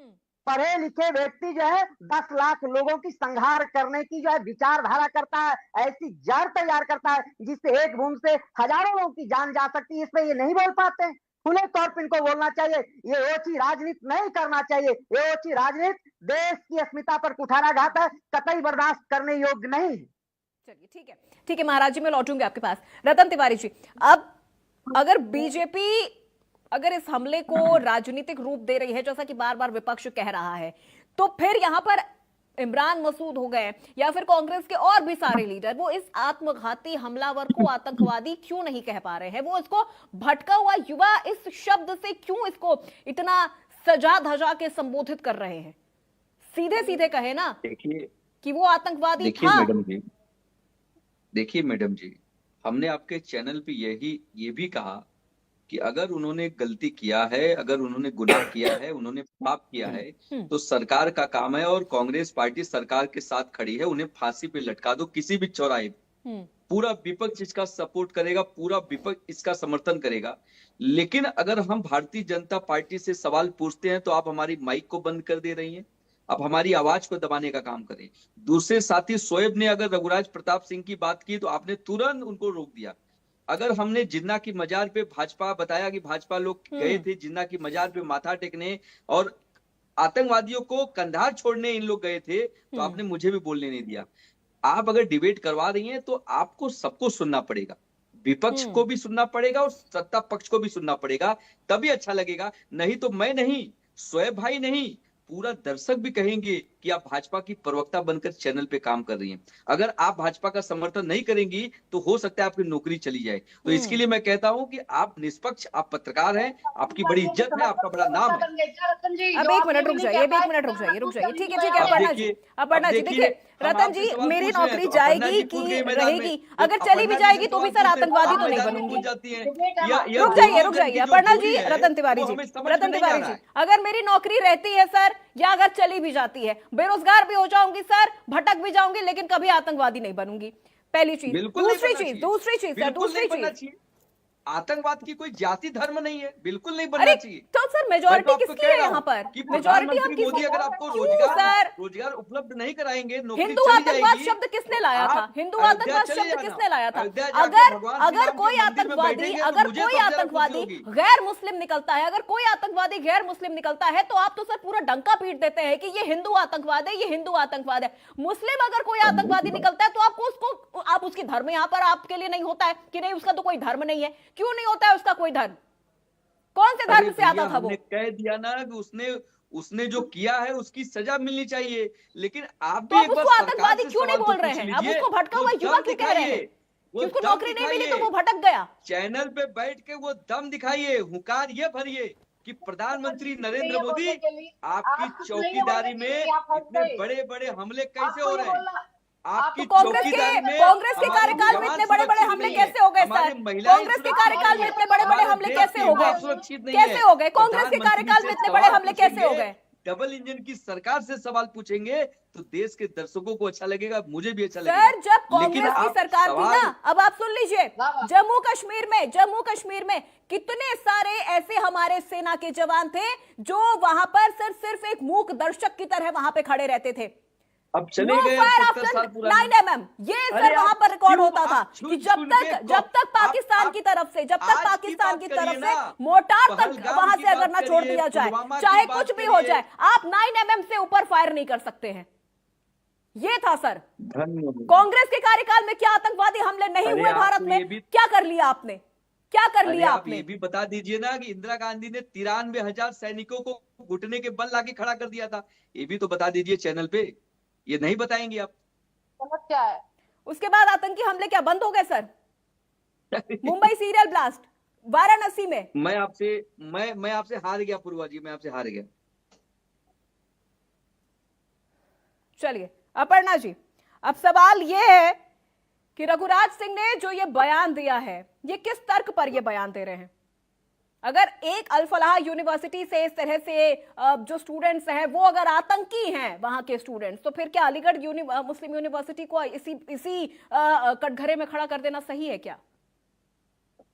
पढ़े लिखे व्यक्ति जो है 10 लाख लोगों की संहार करने की जो है विचारधारा करता है, ऐसी जड़ तैयार करता है जिससे एक बूंद से हजारों लोगों की जान जा सकती है। इस पे ये नहीं बोल पाते, खुले तौर पर इनको बोलना चाहिए, ये ओछी राजनीति नहीं करना चाहिए। ये ओछी राजनीति देश की अस्मिता पर कुठाराघात है, कतई बर्दाश्त करने योग्य नहीं। चलिए ठीक है महाराज जी, मैं लौटूंगी आपके पास। रतन तिवारी जी, अब अगर बीजेपी अगर इस हमले को राजनीतिक रूप दे रही है, जैसा कि बार बार विपक्ष कह रहा है, तो फिर यहां पर इमरान मसूद हो गए या फिर कांग्रेस के और भी सारे लीडर, वो इस आत्मघाती हमलावर को आतंकवादी क्यों नहीं कह पा रहे हैं? वो इसको भटका हुआ युवा इस शब्द से क्यों इसको इतना सजा धजा के संबोधित कर रहे हैं? सीधे सीधे कहे ना कि वो आतंकवादी था। देखिए मैडम जी, हमने आपके चैनल पे ये भी कहा कि अगर उन्होंने गलती किया है, अगर उन्होंने गुनाह किया है, उन्होंने पाप किया है, तो सरकार का काम है और कांग्रेस पार्टी सरकार के साथ खड़ी है, उन्हें फांसी पे लटका दो किसी भी चौराहे पे। पूरा विपक्ष इसका सपोर्ट करेगा, पूरा विपक्ष इसका समर्थन करेगा। लेकिन अगर हम भारतीय जनता पार्टी से सवाल पूछते हैं तो आप हमारी माइक को बंद कर दे रही हैं, आप हमारी आवाज को दबाने का काम करें। दूसरे साथी शोएब ने अगर रघुराज प्रताप सिंह की बात की तो आपने तुरंत उनको रोक दिया। अगर हमने जिन्ना की मजार पे भाजपा बताया कि भाजपा लोग गए थे जिन्ना की मजार पे माथा टेकने और आतंकवादियों को कंधार छोड़ने इन लोग गए थे, तो आपने मुझे भी बोलने नहीं दिया। आप अगर डिबेट करवा रही हैं तो आपको सबको सुनना पड़ेगा, विपक्ष को भी सुनना पड़ेगा और सत्ता पक्ष को भी सुनना पड़ेगा, तभी अच्छा लगेगा। नहीं तो मैं नहीं, शोएब भाई नहीं, पूरा दर्शक भी कहेंगे कि आप भाजपा की प्रवक्ता बनकर चैनल पे काम कर रही हैं। अगर आप भाजपा का समर्थन नहीं करेंगी तो हो सकता है आपकी नौकरी चली जाए। तो इसके लिए मैं कहता हूं कि आप निष्पक्ष, आप पत्रकार हैं, आपकी बड़ी इज्जत है, आपका बड़ा नाम है। अब 1 मिनट रुक जाइए, ठीक है अपर्णा जी, देखिए रतन जी, मेरी नौकरी जाएगी कि रहेगी? अगर चली भी जाएगी तो भी सर आतंकवादी तो नहीं बनूंगी। रुक जाइए अपर्णा जी, रतन तिवारी जी, अगर मेरी नौकरी रहती है सर, या अगर चली भी जाती है, बेरोजगार भी हो जाऊंगी सर, भटक भी जाऊंगी, लेकिन कभी आतंकवादी नहीं बनूंगी। पहली चीज। दूसरी चीज आतंकवाद की कोई जाति धर्म नहीं है, बिल्कुल नहीं बनना चाहिए। तो सर मेजॉरिटी किसकी है यहाँ पर? मेजॉरिटी हम किसकी? मोदी अगर आपको रोजगार उपलब्ध नहीं कराएंगे, हिंदू आतंकवाद शब्द किसने लाया था? हिंदू आतंकवाद शब्द किसने लाया था? अगर कोई आतंकवादी गैर मुस्लिम निकलता है, अगर कोई आतंकवादी गैर मुस्लिम निकलता है तो आप तो सर पूरा डंका पीट देते हैं कि ये हिंदू आतंकवाद है, ये हिंदू आतंकवाद है। मुस्लिम अगर कोई आतंकवादी निकलता है तो आप उसकी धर्म यहाँ पर आपके लिए नहीं होता है कि नहीं, उसका तो कोई धर्म नहीं है। क्यों नहीं होता है उसका कोई धर्म? कौन से धर्म से आता था वो? कह दिया ना कि उसने जो किया है उसकी सजा मिलनी चाहिए, लेकिन आप भी एक बार उसको आतंकवादी क्यों नहीं बोल रहे हैं? आप उसको भटका हुआ युवा क्यों कह रहे हैं? जिसको नौकरी नहीं मिली तो वो भटक गया। चैनल पे बैठ के वो दम दिखाइए, हुंकार ये भरिए कि प्रधानमंत्री नरेंद्र मोदी आपकी चौकीदारी में इतने बड़े बड़े हमले कैसे हो रहे हैं? आपकी कांग्रेस के कार्यकाल में इतने बड़े बड़े हमले कैसे हो गए सर? कांग्रेस के कार्यकाल में इतने बड़े बड़े हमले कैसे हो गए? कांग्रेस के कार्यकाल में इतने बड़े हमले कैसे हो गए? डबल इंजन की सरकार से सवाल पूछेंगे तो देश के दर्शकों को अच्छा लगेगा, मुझे भी अच्छा लगेगा। सर जब कांग्रेस की सरकार थी ना, अब आप सुन लीजिए, जम्मू कश्मीर में कितने सारे ऐसे हमारे सेना के जवान थे जो वहां पर सिर्फ एक मूक दर्शक की तरह वहां पे खड़े रहते थे। अब चले नो गए फायर 70 साल आफ्टर पुराने। 9 mm, ये अरे सर वहां आप पर रिकॉर्ड क्यों होता था आप कि सुन जब सुन तक के जब तक पाकिस्तान आप की तरफ से जब तक आज की पाकिस्तान बात की करिए तरफ से ना, मोर्टार तक पहलगाम वहां की से अगर बात ना छोड़ करिए, दिया जाए, पुलवामा की चाहे बात कुछ भी हो करिए। जाए, आप 9 mm से ऊपर फायर नहीं कर सकते हैं। ये था सर धन्यवाद। कांग्रेस के कार्यकाल में। क्या आतंकवादी हमले नहीं अरे हुए भारत आपको में? ये भी- क्या कर लिया आपने? क्या कर अरे लिया आप आपने? ये भी बता दीजिए ना कि इंदिरा गांधी ने 93,000 सैनिकों को घुटने के बल लाके खड़ा कर दिया था। ये भी तो बता दीजिए चैनल पे, ये नहीं बताएंगे आप। गलत क्या है? उसके बाद आतंकी हमले क्या बंद हो गए sir? Mumbai serial blast, Varanasi में। मैं आपसे हार गया पूर्वा जी, मैं आपसे हार गया। चलिए अपर्णा जी, अब सवाल यह है कि रघुराज सिंह ने जो ये बयान दिया है, ये किस तर्क पर ये बयान दे रहे हैं? अगर एक अल फलाह यूनिवर्सिटी से इस तरह से जो स्टूडेंट्स हैं वो अगर आतंकी हैं वहां के स्टूडेंट्स, तो फिर क्या अलीगढ़ मुस्लिम यूनिवर्सिटी को इसी कटघरे में खड़ा कर देना सही है क्या?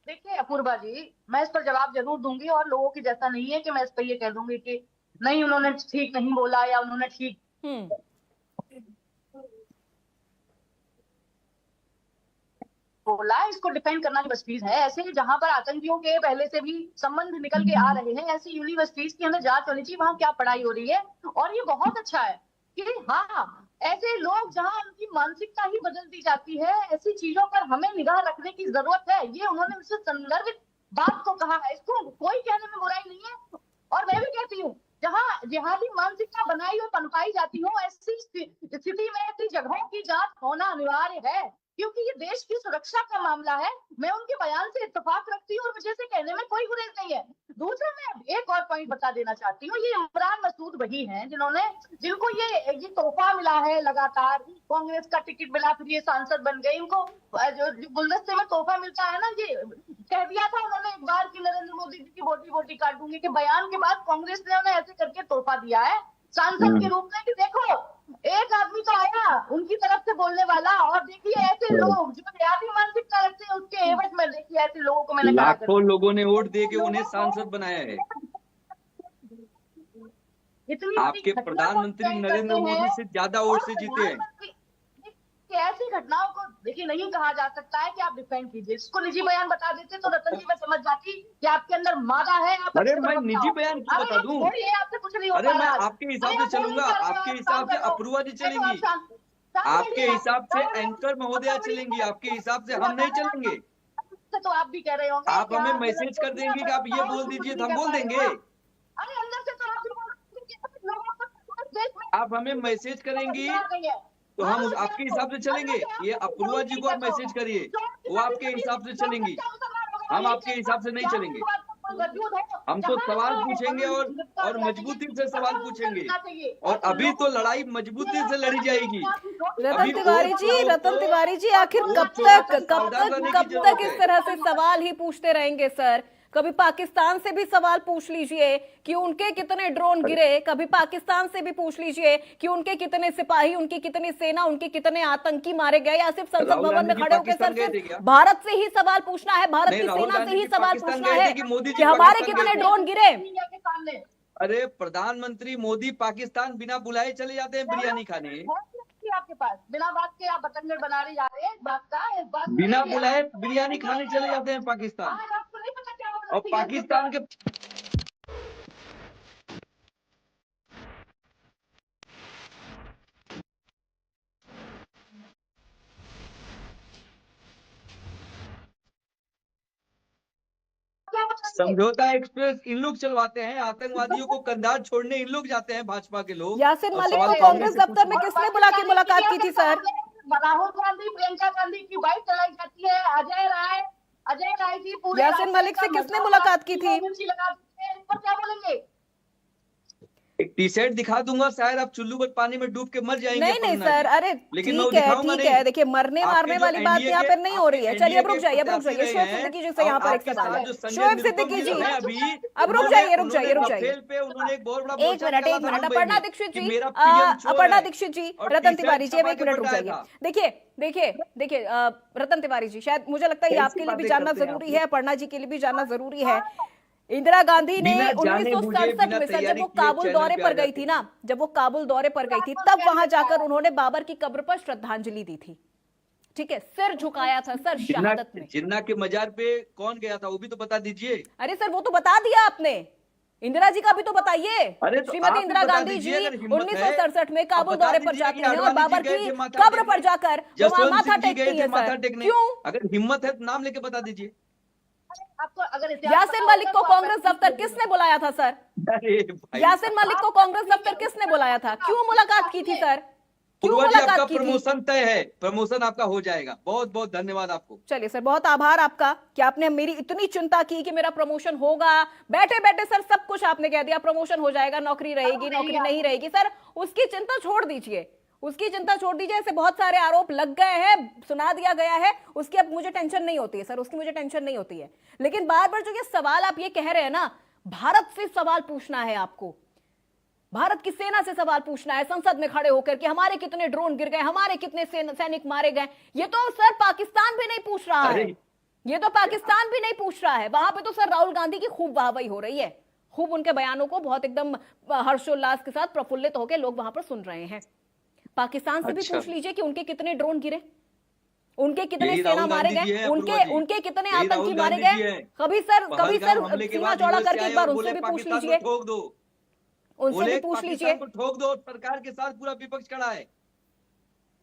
देखिए अपूर्वा जी, मैं इस पर जवाब जरूर दूंगी और लोगों की जैसा नहीं है कि मैं इस पर ये कह दूंगी कि नहीं उन्होंने ठीक नहीं बोला या उन्होंने ठीक बोला। इसको डिफेंड करना की बस है। ऐसे जहां पर आतंकियों के पहले से भी संबंध निकल के आ रहे हैं, ऐसी यूनिवर्सिटीज की हमें जांच होनी चाहिए वहां क्या पढ़ाई हो रही है। और ये बहुत अच्छा है कि हाँ, ऐसे लोग जहां उनकी मानसिकता ही बदल दी जाती है, ऐसी चीजों पर हमें निगाह रखने की जरूरत है। ये उन्होंने उससे संदर्भित बात को कहा है, इसको कोई कहने में बुराई नहीं है। और मैं भी कहती हूँ जहां जिहादी मानसिकता बनाई और पनपाई जाती हो, ऐसी स्थिति में ऐसी जगहों की जांच होना अनिवार्य है, क्योंकि ये देश की सुरक्षा का मामला है। मैं उनके बयान से इत्तेफाक रखती हूँ और मुझे से कहने में कोई गुरेज नहीं है। दूसरा मैं एक और पॉइंट बता देना चाहती हूँ, ये इमरान मसूद वही हैं जिनको ये तोहफा मिला है, लगातार कांग्रेस का टिकट मिला, फिर ये सांसद बन गए। इनको जो गुलदस्ते में तोहफा मिलता है ना, ये कह दिया था उन्होंने एक बार कि नरेंद्र मोदी जी की बोटी बोटी काट दूंगी, के बयान के बाद कांग्रेस ने उन्हें ऐसे करके तोहफा दिया है सांसद के रूप में कि देखो एक आदमी तो आया उनकी तरफ से बोलने वाला, और देखिए ऐसे लोग जो जिहादी मानसिकता रखते हैं उसके एवज में देखिए ऐसे लोगों को मैंने लाखों लोगों ने वोट दे के उन्हें सांसद बनाया है। आपके प्रधानमंत्री नरेंद्र मोदी से ज्यादा वोट से जीते हैं। ऐसी घटनाओं को देखिए नहीं कहा जा सकता है कि आप डिफेंड कीजिए। इसको निजी बयान बता देते तो रतन जी मैं समझ जाती कि आपके अंदर मादा है। आप अरे मैं निजी बयान क्यों बता दूं? आपसे कुछ नहीं अरे मैं आपके हिसाब से चलूंगा, आपके हिसाब से अपूर्वा जी चलेंगी, आपके हिसाब से एंकर महोदया चलेंगी, आपके हिसाब से हम नहीं चलेंगे। तो आप भी कह रहे होंगे, आप हमें मैसेज कर देंगे कि आप ये बोल दीजिए तो हम बोल देंगे। अरे अंदर से तो आप हमें मैसेज करेंगी तो हम आपके हिसाब से चलेंगे। ये अपूर्वा जी को आप मैसेज करिए, वो आपके हिसाब से चलेंगी, हम आपके हिसाब से नहीं चलेंगे। हम तो सवाल पूछेंगे और मजबूती से सवाल पूछेंगे, और अभी तो लड़ाई मजबूती से लड़ी जाएगी। रतन तिवारी जी आखिर कब तक इस तरह से सवाल ही पूछते रहेंगे सर? कभी पाकिस्तान से भी सवाल पूछ लीजिए कि उनके कितने ड्रोन गिरे, कभी पाकिस्तान से भी पूछ लीजिए कि उनके कितने सिपाही, उनकी कितनी सेना, उनके कितने आतंकी मारे गए, या सिर्फ संसद भवन में खड़े होकर सर सिर्फ भारत से ही सवाल पूछना है, भारत की सेना से ही सवाल पूछना है कि हमारे कितने ड्रोन गिरे? अरे प्रधानमंत्री मोदी पाकिस्तान बिना बुलाए चले जाते हैं बिरयानी खाने। आपके पास बिना बात के आप बतंगड़ बना रहे जा रहे हैं। इस बात बिना बुलाए बिरयानी खाने चले जाते हैं पाकिस्तान। और पाकिस्तान के समझौता एक्सप्रेस इन लोग चलवाते हैं, आतंकवादियों को कंधार छोड़ने इन लोग जाते हैं, भाजपा के लोग। यासिन मलिक को कांग्रेस दफ्तर में किसने बुला के मुलाकात की थी सर? राहुल गांधी, प्रियंका गांधी की बाइक चलाई जाती है, अजय राय जी पूरे यासिन मलिक से किसने मुलाकात की थी? क्या बोलेंगे? एक टी शर्ट दिखा दूंगा, शायद आप चुल्लू पर पानी में डूब के मर जाएंगे। नहीं सर, अरे ठीक है, देखिए मरने मारने वाली बात यहाँ पर नहीं हो रही है। चलिए अब रुक जाइए शोएब सिद्दीकी जी से यहाँ पर एक सवाल है। शोएब सिद्दीकी जी अब रुक जाइए एक मिनट अपर्णा दीक्षित जी रतन तिवारी जी अब एक मिनट रुक जाइए। देखिए रतन तिवारी जी, शायद मुझे लगता है ये आपके लिए भी जानना जरूरी है, अपर्णा जी के लिए भी जानना जरूरी है इंदिरा गांधी ने बिना जाने बुझे, 1967 बिना में सर जब तैयारी वो किए काबुल चैनल दौरे पे पर आ गई जाते थी ना, जब वो काबुल दौरे पर गई थी, तब वहां जाकर उन्होंने बाबर की कब्र पर श्रद्धांजलि दी थी। ठीक है, सिर झुकाया था सर शहादत में। जिन्ना के मजार पे कौन गया था वो भी तो बता दीजिए। अरे सर वो तो बता दिया आपने, इंदिरा जी का भी तो बताइए। अरे तो श्रीमती आप इंदिरा बता गांधी दीजिए जी अगर हिम्मत है। 1967 में आप काबुल बता दौरे पर दीजिए जाते कि हैं और आडवाणी जी बाबर गए की थे माथा कब्र टेकने। पर जाकर वो वहां जसवंत माथा सिंह जी टेकती गए थे है माथा सर। टेकने। क्यों? अगर हिम्मत है तो नाम लेके बता दीजिए। आपको अगर इतिहास यासिन पता मलिक होगा को तो कांग्रेस आप दफ्तर किसने बुलाया था सर? अरे भाई यासिन मलिक को कांग्रेस दफ्तर किसने बुलाया था? क्यों मुलाकात की थी सर? क्यों पूर्वा जी आपका मुलाकात की थी? प्रमोशन तय है, प्रमोशन आपका हो जाएगा। बहुत बहुत धन्यवाद आपको। चलिए सर, बहुत आभार आपका कि आपने मेरी इतनी चिंता की कि मेरा प्रमोशन होगा। बैठे बैठे सर सब कुछ आपने कह दिया, प्रमोशन हो जाएगा, नौकरी रहेगी, नौकरी नहीं रहेगी। सर उसकी चिंता छोड़ दीजिए, उसकी चिंता छोड़ दीजिए। ऐसे बहुत सारे आरोप लग गए हैं, सुना दिया गया है, उसकी अब मुझे टेंशन नहीं होती है सर, उसकी मुझे टेंशन नहीं होती है। लेकिन बार बार जो ये सवाल आप ये कह रहे हैं ना, भारत से सवाल पूछना है आपको, भारत की सेना से सवाल पूछना है संसद में खड़े होकर कि हमारे कितने ड्रोन गिर गए, हमारे कितने सैनिक मारे गए। ये तो सर पाकिस्तान भी नहीं पूछ रहा है, ये तो पाकिस्तान भी नहीं पूछ रहा है। वहां पे तो सर राहुल गांधी की खूब वाहवाही हो रही है, खूब उनके बयानों को बहुत एकदम हर्षोल्लास के साथ प्रफुल्लित होकर लोग वहां पर सुन रहे हैं। पाकिस्तान से भी पूछ लीजिए कि उनके कितने ड्रोन गिरे, उनके कितने सेना मारे गए, उनके कितने आतंकी मारे गए। कभी सर सीमा चौड़ा करके एक बार उनसे भी पूछ लीजिए, उनसे भी पूछ लीजिए। ठोक दो, सरकार के साथ पूरा विपक्ष खड़ा है।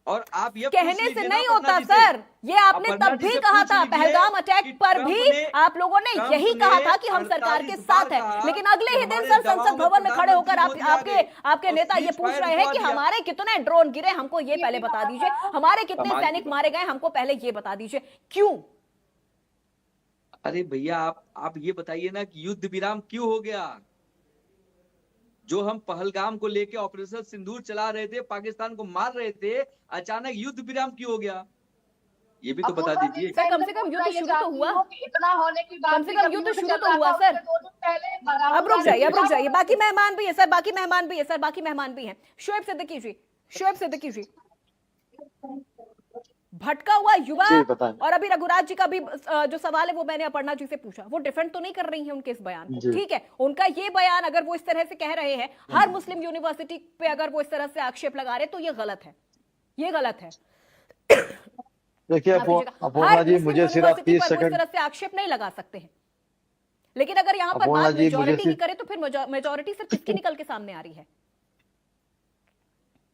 और आप ये कहने से नहीं होता सर, ये आपने तब भी कहा था, पहलगाम अटैक पर भी आप लोगों ने यही कहा था कि हम सरकार के साथ हैं। लेकिन अगले ही दिन सर संसद भवन में खड़े होकर आपके नेता ये पूछ रहे हैं कि हमारे कितने ड्रोन गिरे, हमको ये पहले बता दीजिए, हमारे कितने सैनिक मारे गए, हमको पहले ये बता दीजिए। क्यों? अरे भैया आप ये बताइए ना कि युद्ध विराम क्यों हो गया? जो हम पहलगाम को लेके ऑपरेशन सिंदूर चला रहे थे, पाकिस्तान को मार रहे थे, अचानक युद्ध विराम क्यों हो गया? ये भी तो बता दीजिए। सर कम से कम युद्ध शुरू तो हुआ, इतना होने की बात, कम से कम युद्ध शुरू तो हुआ सर। अब रुक जाइए, बाकी मेहमान भी है सर, बाकी मेहमान भी हैं। शोएब सिद्दीकी जी, भटका हुआ युवा, और अभी रघुराज जी का भी जो सवाल है वो मैंने अपर्णा जी से पूछा, वो डिफेंड तो नहीं कर रही हैं उनके इस बयान को। ठीक है, उनका ये बयान अगर वो इस तरह से कह रहे हैं हर मुस्लिम यूनिवर्सिटी पे, अगर वो इस तरह से आक्षेप लगा रहे तो ये गलत है, ये गलत है। देखिए अपर्णा जी, मुझे सिर्फ 30 सेकंड, इस तरह से आक्षेप नहीं लगा सकते हैं। लेकिन अगर यहाँ पर बात मेजॉरिटी की करें तो फिर मेजॉरिटी सिर्फ किसकी निकल के सामने आ रही है?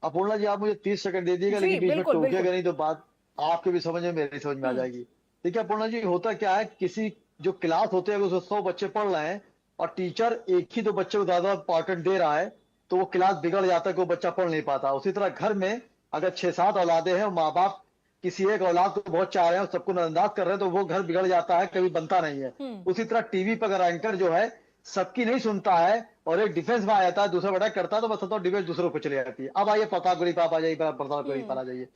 अपर्णा जी आप मुझे 30 सेकंड दे दीजिएगा, लेकिन बीच में टोकिएगा नहीं तो बात आपके भी समझ में मेरी समझ में आ जाएगी। देखिए अपर्णा जी, होता क्या है, किसी जो क्लास होते हैं उसमें 100 बच्चे पढ़ रहे हैं और टीचर एक ही दो बच्चे को ज्यादा इंपॉर्टेंट दे रहा है तो वो क्लास बिगड़ जाता है, कोई बच्चा पढ़ नहीं पाता। उसी तरह घर में अगर 6-7 औलादे हैं और माँ बाप किसी एक औलाद को बहुत चाह रहे हैं और सबको नजरअंदाज कर रहे हैं तो वो घर बिगड़ जाता है, कभी बनता नहीं है। उसी तरह टीवी पर अगर एंकर जो है सबकी नहीं सुनता है और एक डिफेंस में आ जाता है, दूसरा अटैक करता है, तो बस तो डिबेट दूसरों पर चली जाती है। अब आइए प्रतापगढ़ी पर आ जाइए, प्रतापगढ़ी पर आ जाइए।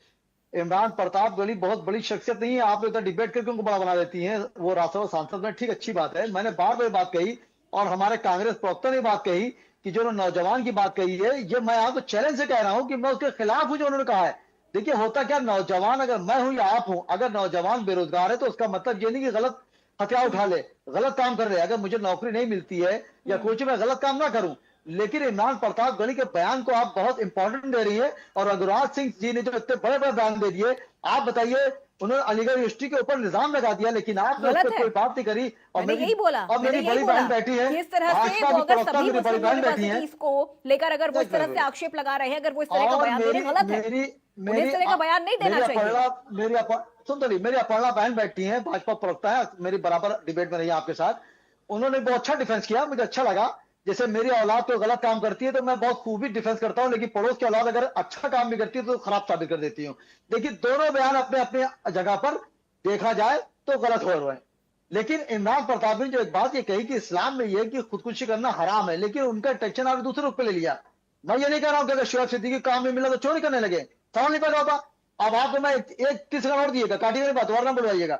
इमरान प्रतापगढ़ी बहुत बड़ी शख्सियत नहीं है, आप लोग डिबेट करके उनको बड़ा बना देती हैं। वो राज्यसभा सांसद में, ठीक अच्छी बात है, मैंने बार बार बात कही और हमारे कांग्रेस प्रवक्ता ने बात कही कि जो नौजवान की बात कही है, ये मैं आपको चैलेंज से कह रहा हूं कि मैं उसके खिलाफ हूं जो उन्होंने कहा है। देखिए होता क्या, नौजवान अगर मैं हूं या आप हूं, अगर नौजवान बेरोजगार है तो उसका मतलब ये नहीं कि गलत हथियार उठा ले, गलत काम कर रहे। अगर मुझे नौकरी नहीं मिलती है या कुछ, मैं गलत काम ना करूं। लेकिन इमरान प्रतापगढ़ी के बयान को आप बहुत इंपॉर्टेंट दे रही है और रघुराज सिंह जी ने जो इतने बड़े बड़े बयान दे दिए, आप बताइए, उन्होंने अलीगढ़ यूनिवर्सिटी के ऊपर निजाम लगा दिया लेकिन आपने उस पर कोई बात नहीं करी। और यही बोला, अब मेरी बड़ी बहन बैठी है, इस तरह से भाजपा की प्रवक्ता मेरी बड़ी बहन बैठी है, इसको लेकर अगर वो इस तरह से आक्षेप लगा रहे हैं, अगर वो इस तरह का बयान दे रहे हैं, गलत है। इस तरह का बयान नहीं देना चाहिए। सुन तो मेरी अपर्णा बहन बैठी है, भाजपा प्रवक्ता है, मेरी बराबर डिबेट में रही है आपके साथ। उन्होंने बहुत अच्छा डिफेंस किया, मुझे अच्छा लगा। जैसे मेरी औलाद तो गलत काम करती है तो मैं बहुत खूबी डिफेंस करता हूं, लेकिन पड़ोस की औलाद अगर अच्छा काम भी करती है तो खराब साबित कर देती हूँ। देखिए दोनों बयान अपने अपने जगह पर देखा जाए तो गलत हो रहे हैं। लेकिन इमरान प्रताप ने जो एक बात ये कही कि इस्लाम में यह कि खुदकुशी करना हराम है, लेकिन उनका टेंशन आपने दूसरे रुख पे ले लिया। मैं ये नहीं कह रहा हूं कि अगर शोएब सिद्दीकी काम में मिला तो चोरी करने लगे, समझ नहीं पैदा होता। अब आपको मैं एक 30 सेकंड और दिएगा, काटिएगा बात और ना बुलवाइएगा।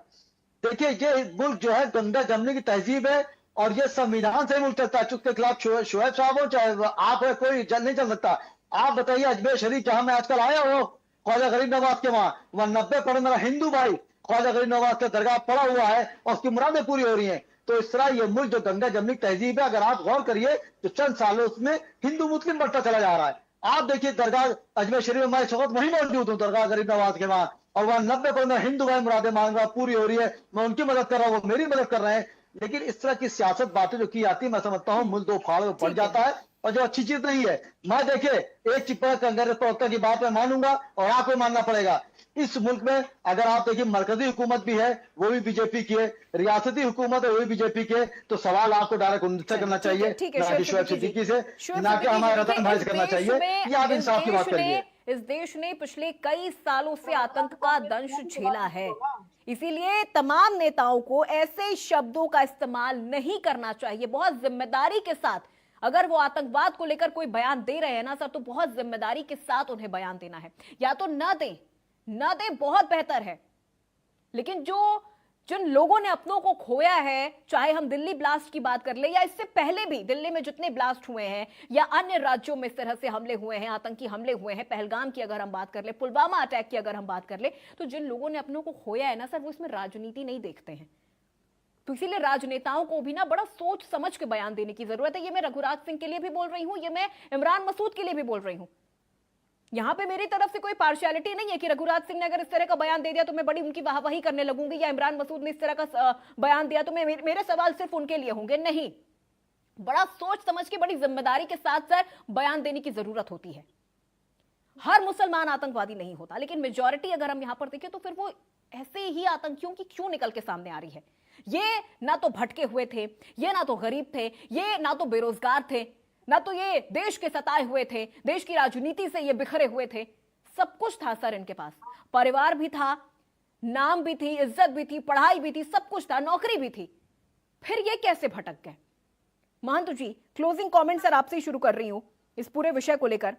देखिए ये मुल्क जो है गंगा जमने की तहजीब है और ये संविधान से मुल्क चलता है। उसके खिलाफ शोएब साहब हो चाहे आप हो, कोई नहीं चल सकता। आप बताइए अजमेर शरीफ जहां मैं आजकल आया हूँ, ख्वाजा गरीब नवाज के वहां 90% मेरा हिंदू भाई ख्वाजा गरीब नवाज का दरगाह पड़ा हुआ है और उसकी मुरादें पूरी हो रही हैं। तो इस तरह ये मुल्क जो गंगा जमनी तहजीब है, अगर आप गौर करिए तो चंद सालों उसमें हिंदू मुस्लिम बढ़ता चला जा रहा है। आप देखिए दरगाह अजमेर शरीफ में मैं इस वक्त वहीं मौजूद हूँ, दरगाह गरीब नवाज के वहां, और वहां 90% हिंदू भाई मुरादें मांग रहा पूरी हो रही है, मैं उनकी मदद कर रहा हूँ, वो मेरी मदद कर रहे हैं। लेकिन इस तरह की सियासत बातें जो की आती है, मैं समझता हूँ मुल्क दो फाड़ में पड़ जाता है, और जो अच्छी चीज नहीं है। मैं देखिए एक चिपका कांग्रेस प्रवक्ता की बात मैं मानूंगा और आपको मानना पड़ेगा। इस मुल्क में अगर आप देखिए मरकजी हुकूमत भी है, वो भी बीजेपी की है, रियासती हुकूमत है वो भी बीजेपी की है, तो सवाल आपको डायरेक्ट उनसे करना चाहिए, ना कि शोएब सिद्दीकी से, ना कि हमारे रतन भाई से करना चाहिए। ये आप इंसाफ की बात करिए। इस देश ने पिछले कई सालों से आतंक का दंश झेला है, इसीलिए तमाम नेताओं को ऐसे शब्दों का इस्तेमाल नहीं करना चाहिए। बहुत जिम्मेदारी के साथ अगर वो आतंकवाद को लेकर कोई बयान दे रहे हैं ना सर, तो बहुत जिम्मेदारी के साथ उन्हें बयान देना है, या तो ना दें बहुत बेहतर है। लेकिन जिन लोगों ने अपनों को खोया है, चाहे हम दिल्ली ब्लास्ट की बात कर ले या इससे पहले भी दिल्ली में जितने ब्लास्ट हुए हैं या अन्य राज्यों में इस तरह से हमले हुए हैं, आतंकी हमले हुए हैं, पहलगाम की अगर हम बात कर ले, पुलवामा अटैक की अगर हम बात कर ले, तो जिन लोगों ने अपनों को खोया है ना सर, वो इसमें राजनीति नहीं देखते हैं। तो इसीलिए राजनेताओं को भी ना बड़ा सोच समझ के बयान देने की जरूरत है। ये मैं रघुराज सिंह के लिए भी बोल रही हूं, ये मैं इमरान मसूद के लिए भी बोल रही हूं। यहां पे मेरी तरफ से कोई पार्शियलिटी नहीं है कि रघुराज सिंह ने अगर इस तरह का बयान दे दिया तो मैं बड़ी उनकी वाहवाही करने लगूंगी, या इमरान मसूद ने इस तरह का बयान दिया तो मेरे सवाल सिर्फ उनके लिए होंगे। नहीं, बड़ा सोच समझ के बड़ी जिम्मेदारी के साथ सर बयान देने की जरूरत होती है। हर मुसलमान आतंकवादी नहीं होता, लेकिन मेजॉरिटी अगर हम यहां पर देखें तो फिर वो ऐसे ही आतंकियों की क्यों निकल के सामने आ रही है। ये ना तो भटके हुए थे, ये ना तो गरीब थे, ये ना तो बेरोजगार थे, ना तो ये देश के सताए हुए थे, देश की राजनीति से ये बिखरे हुए थे। सब कुछ था सर इनके पास, परिवार भी था, नाम भी थी, इज्जत भी थी, पढ़ाई भी थी, सब कुछ था, नौकरी भी थी, फिर ये कैसे भटक गए। महंत जी, क्लोजिंग कमेंट सर आपसे ही शुरू कर रही हूं इस पूरे विषय को लेकर।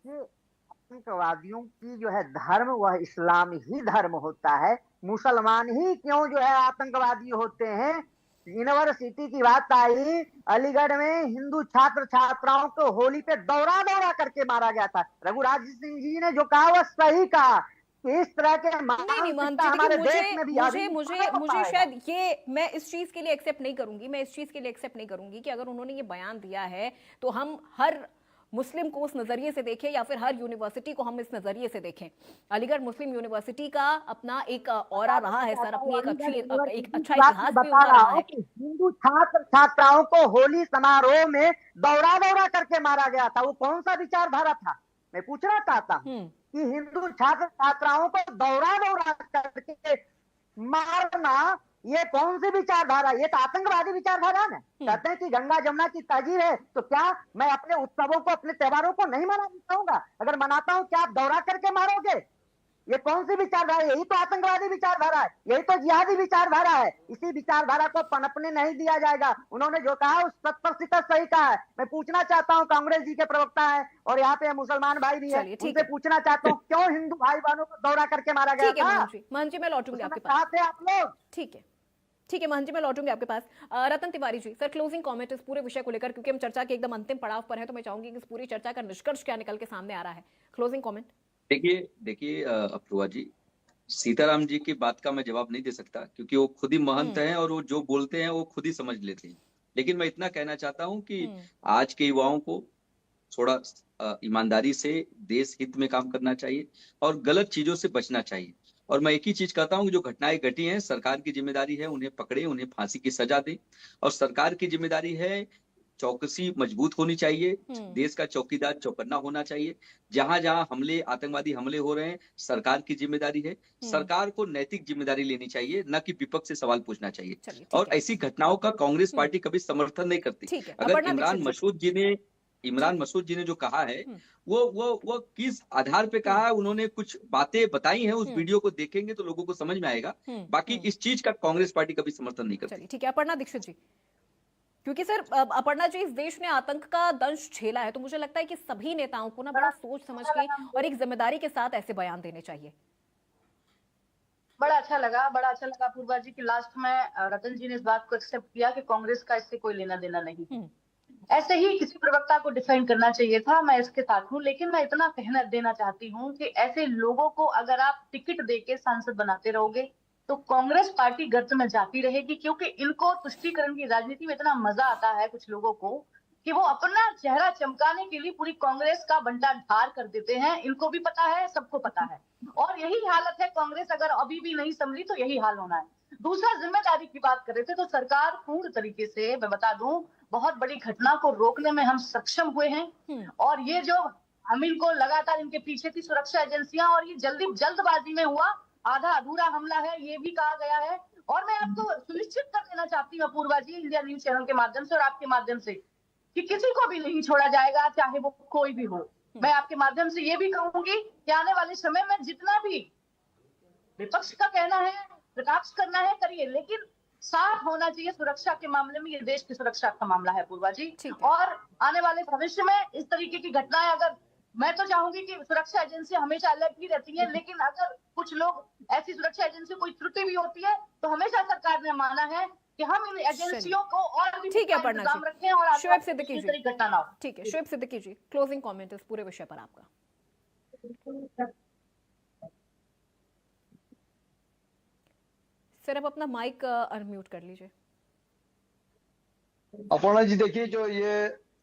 आतंकवादियों की जो है धर्म वह इस्लाम ही धर्म होता है, मुसलमान ही क्यों जो है आतंकवादी होते हैं। यूनिवर्सिटी की बात आई, अलीगढ़ में हिंदू छात्र छात्राओं को होली पे दौरा करके मारा गया था। रघुराज सिंह जी ने जो कहा वह सही कहा। इस तरह के हमारे देश में भी मुझे शायद ये मैं इस चीज के लिए एक्सेप्ट नहीं करूंगी कि अगर उन्होंने ये बयान दिया है तो हम हर मुस्लिम को उस नजरिए से देखें या फिर हर यूनिवर्सिटी को हम इस नजरिए से देखें। अलीगढ़ मुस्लिम यूनिवर्सिटी का अपना एक ऑरा रहा है सर, अपनी एक अच्छा इतिहास भी उनका रहा है। हिंदू छात्र छात्राओं को होली समारोह में दौरा करके मारा गया था, वो कौन सा विचारधारा था? मैं पूछना चाहता हूँ कि हिंदू छात्र छात्राओं को दौरा करके मारना ये कौन सी विचारधारा? ये तो आतंकवादी विचारधारा है। कहते हैं कि गंगा जमुना की तहजीब है, तो क्या मैं अपने उत्सवों को, अपने त्योहारों को नहीं मना पाऊंगा? अगर मनाता हूं क्या आप दौरा करके मारोगे? ये कौन सी विचारधारा? यही तो आतंकवादी विचारधारा है, यही तो जिहादी विचारधारा है। इसी विचारधारा को पनपने नहीं दिया जाएगा। उन्होंने जो कहा उस 100% सही कहा है। मैं पूछना चाहता हूँ, कांग्रेस जी के प्रवक्ता है और यहाँ पे मुसलमान भाई भी है, उनसे पूछना चाहता हूँ क्यों हिंदू भाई बहनों को दौरा करके मारा गया था? महंत जी मैं लौटूंगी आपके पास। आप लोग ठीक है महंत जी मैं लौटूंगी आपके पास। रतन Tiwari ji sir, closing comment इस पूरे विषय को लेकर, क्योंकि हम चर्चा के एकदम अंतिम पड़ाव पर हैं, तो मैं चाहूंगी कि इस पूरी चर्चा का निष्कर्ष क्या निकल के सामने आ रहा है। Closing comment. देखिए अफरोहा जी, सीताराम जी की बात का मैं जवाब नहीं दे सकता क्योंकि वो खुद ही महंत हैं और वो जो बोलते हैं वो खुद ही समझ लेते हैं। लेकिन मैं इतना कहना चाहता हूं कि आज के युवाओं को थोड़ा ईमानदारी से देश हित में काम करना चाहिए और गलत चीजों से बचना चाहिए। और मैं एक ही चीज कहता हूँ कि जो घटनाएं घटी हैं, सरकार की जिम्मेदारी है उन्हें पकड़े, उन्हें फांसी की सजा दे, और सरकार की जिम्मेदारी है चौकसी मजबूत होनी चाहिए, देश का चौकीदार चौकन्ना होना चाहिए। जहां जहां आतंकवादी हमले हो रहे हैं, सरकार की जिम्मेदारी है, सरकार को नैतिक जिम्मेदारी लेनी चाहिए, न कि विपक्ष से सवाल पूछना चाहिए। और ऐसी घटनाओं का कांग्रेस पार्टी कभी समर्थन नहीं करती। अगर इमरान मसूद जी ने जो कहा है वो किस आधार पे कहा है, उन्होंने कुछ बातें बताई हैं, उस वीडियो को देखेंगे तो लोगों को समझ में आएगा। बाकी इस चीज का कांग्रेस पार्टी कभी समर्थन नहीं करती। ठीक है अपर्णा दीक्षित जी, क्योंकि सर अपर्णा जी, इस देश ने आतंक का दंश झेला है, तो मुझे लगता है कि सभी नेताओं को ना बड़ा सोच समझ के और एक जिम्मेदारी के साथ ऐसे बयान देने चाहिए। बड़ा अच्छा लगा पूर्वा जी की लास्ट में रतन जी ने इस बात को एक्सेप्ट किया कि कांग्रेस का इससे कोई लेना देना नहीं। ऐसे ही किसी प्रवक्ता को डिफेंड करना चाहिए था, मैं इसके साथ हूँ। लेकिन मैं इतना कहना देना चाहती हूँ कि ऐसे लोगों को अगर आप टिकट देके सांसद बनाते रहोगे तो कांग्रेस पार्टी गर्त में जाती रहेगी, क्योंकि इनको तुष्टीकरण की राजनीति में इतना मजा आता है कुछ लोगों को कि वो अपना चेहरा चमकाने के लिए पूरी कांग्रेस का बंटा ढार कर देते हैं। इनको भी पता है, सबको पता है, और यही हालत है। कांग्रेस अगर अभी भी नहीं संभली तो यही हाल होना है। दूसरा, जिम्मेदारी की बात कर रहे थे, तो सरकार पूर्ण तरीके से, मैं बता दूं, बहुत बड़ी घटना को रोकने में हम सक्षम हुए हैं। और ये जो हम इनको लगातार, इनके पीछे थी सुरक्षा एजेंसियां, और ये जल्दबाजी में हुआ आधा अधूरा हमला है, ये भी कहा गया है। और मैं आपको सुनिश्चित कर देना चाहती हूँ अपूर्वा जी, इंडिया न्यूज चैनल के माध्यम से और आपके माध्यम से, कि किसी को भी नहीं छोड़ा जाएगा, चाहे वो कोई भी हो। मैं आपके माध्यम से ये भी कहूंगी कि आने वाले समय में जितना भी विपक्ष का कहना है, प्रकाश करना है, करिए, लेकिन साफ होना चाहिए सुरक्षा के मामले में। ये देश की सुरक्षा का मामला है पूर्वा जी, और आने वाले भविष्य में इस तरीके की घटनाएं, अगर, मैं तो चाहूंगी कि सुरक्षा एजेंसी हमेशा अलर्ट ही रहती है, लेकिन अगर कुछ लोग ऐसी सुरक्षा एजेंसी कोई त्रुटि भी होती है तो हमेशा सरकार ने माना है कि हम इन एजेंसियों को और भी इंतजाम रखें और शोएब सिद्दीकी जी, घटना ना हो। ठीक है, शोएब सिद्दीकी जी, क्लोजिंग कमेंट इस पूरे विषय पर आपका। सर, आप अपना माइक अनम्यूट कर लीजिए। अपर्णा जी, देखिए, जो ये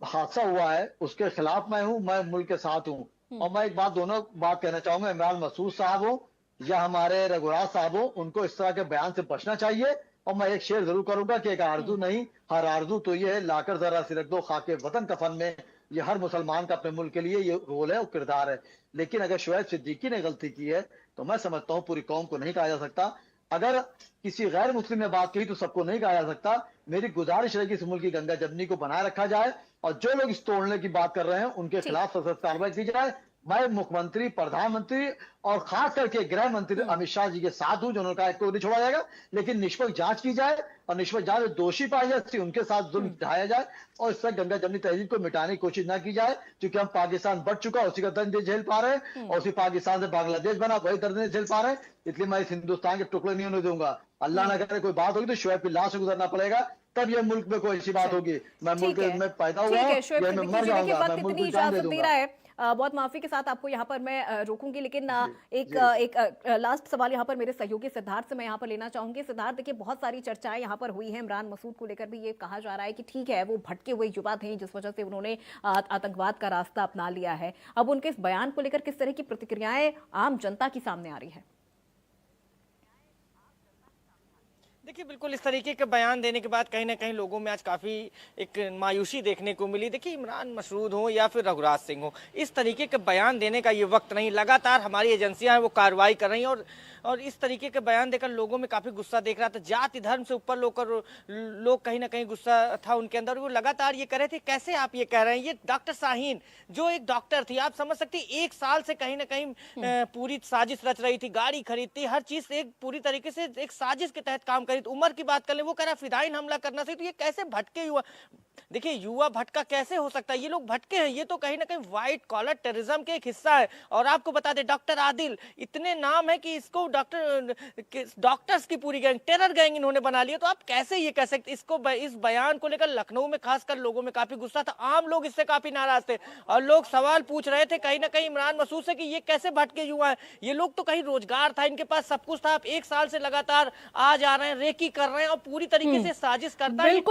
हादसा हुआ है उसके खिलाफ मैं हूं, मैं मुल्क के साथ हूं। और मैं एक बात, दोनों बात कहना चाहूंगा, इमरान मसूद साहब हो या हमारे रघुराज साहब हो, उनको इस तरह के बयान से बचना चाहिए। और मैं एक शेर जरूर करूंगा कि एक आरजू नहीं, हर आरजू तो ये है, लाकर जरा सी रख दो खाके वतन कफन में। ये हर मुसलमान का अपने मुल्क के लिए ये रोल है और किरदार है। लेकिन अगर शोएब सिद्दीकी ने गलती की है तो मैं समझता हूँ पूरी कौम को नहीं कहा जा सकता। अगर किसी गैर मुस्लिम ने बात कही तो सबको नहीं कहा जा सकता। मेरी गुजारिश है कि इस मुल्क की गंगा जमनी को बनाए रखा जाए, और जो लोग इस तोड़ने की बात कर रहे हैं उनके खिलाफ सख्त कार्रवाई की जाए। मैं मुख्यमंत्री, प्रधानमंत्री और खास करके गृह मंत्री अमित शाह जी के साथ हूं, जिन्होंने कहा को नहीं छोड़ा जाएगा, लेकिन निष्पक्ष जांच की जाए, और निष्पक्ष जांच में दोषी पाए जाए उनके साथ जुल्म ढाया जाए, और इस तरह गंगा जमनी तहजीब को मिटाने की कोशिश ना की जाए। क्योंकि हम पाकिस्तान बढ़ चुका, उसी का दर्द झेल पा रहे हैं, और उसी पाकिस्तान से बांग्लादेश बना, वही दर्द झेल पा रहे हैं। इसलिए मैं इस हिंदुस्तान के टुकड़े नहीं होने दूंगा। अल्लाह ना करे कोई बात होगी तो शोएब की लाश से गुजरना पड़ेगा, तब ये मुल्क में कोई ऐसी बात होगी। मैं मुल्क में पैदा हुआ हूं, मैं मर जाऊंगा, मैं मुल्क को जान दे दूंगा। बहुत माफी के साथ आपको यहाँ पर मैं रोकूंगी, लेकिन एक लास्ट सवाल यहाँ पर मेरे सहयोगी सिद्धार्थ से मैं यहाँ पर लेना चाहूंगी। सिद्धार्थ, देखिए, बहुत सारी चर्चाएं यहाँ पर हुई हैं। इमरान मसूद को लेकर भी ये कहा जा रहा है कि ठीक है, वो भटके हुए युवा थे जिस वजह से उन्होंने आतंकवाद का रास्ता अपना लिया है। अब उनके इस बयान को लेकर किस तरह की प्रतिक्रियाएं आम जनता की सामने आ रही है? देखिए, बिल्कुल इस तरीके के बयान देने के बाद कहीं ना कहीं लोगों में आज काफ़ी एक मायूसी देखने को मिली। देखिए, इमरान मसूद हो या फिर रघुराज सिंह हो, इस तरीके के बयान देने का ये वक्त नहीं। लगातार हमारी एजेंसियां हैं वो कार्रवाई कर रही हैं, और इस तरीके के बयान देकर लोगों में काफ़ी गुस्सा देख रहा था। जाति धर्म से ऊपर लोग कहीं ना कहीं गुस्सा था उनके अंदर। वो लगातार ये कह रहे थे, कैसे आप ये कह रहे हैं? ये डॉक्टर शाहीन जो एक डॉक्टर थी, आप समझ सकती, 1 साल से कहीं ना कहीं पूरी साजिश रच रही थी, गाड़ी खरीदती, हर चीज एक पूरी तरीके से एक साजिश के तहत काम करी। उम्र की बात कर ले, वो कह रहा फिदाइन हमला करना चाहिए। तो ये कैसे भटके युवा, देखिए, युवा भटका कैसे हो सकता है? ये लोग भटके हैं, ये तो कहीं ना कहीं व्हाइट कॉलर टेररिज्म के एक हिस्सा है। और आपको बता दें, डॉक्टर आदिल, इतने नाम है कि इसको डॉक्टर्स की पूरी गैंग, टेरर गैंग इन्होंने बना लिया। तो आप कैसे ये कह सकते? इस बयान को लेकर लखनऊ में खासकर लोगों में काफी गुस्सा था, आम लोग इससे काफी नाराज थे, और लोग सवाल पूछ रहे थे कहीं ना कहीं इमरान मसूद से कि ये कैसे भटके युवा है? ये लोग तो कहीं रोजगार था, इनके पास सब कुछ था। आप 1 साल से लगातार आ जा रहे हैं, रेकी कर रहे हैं, और पूरी तरीके से साजिश करता है,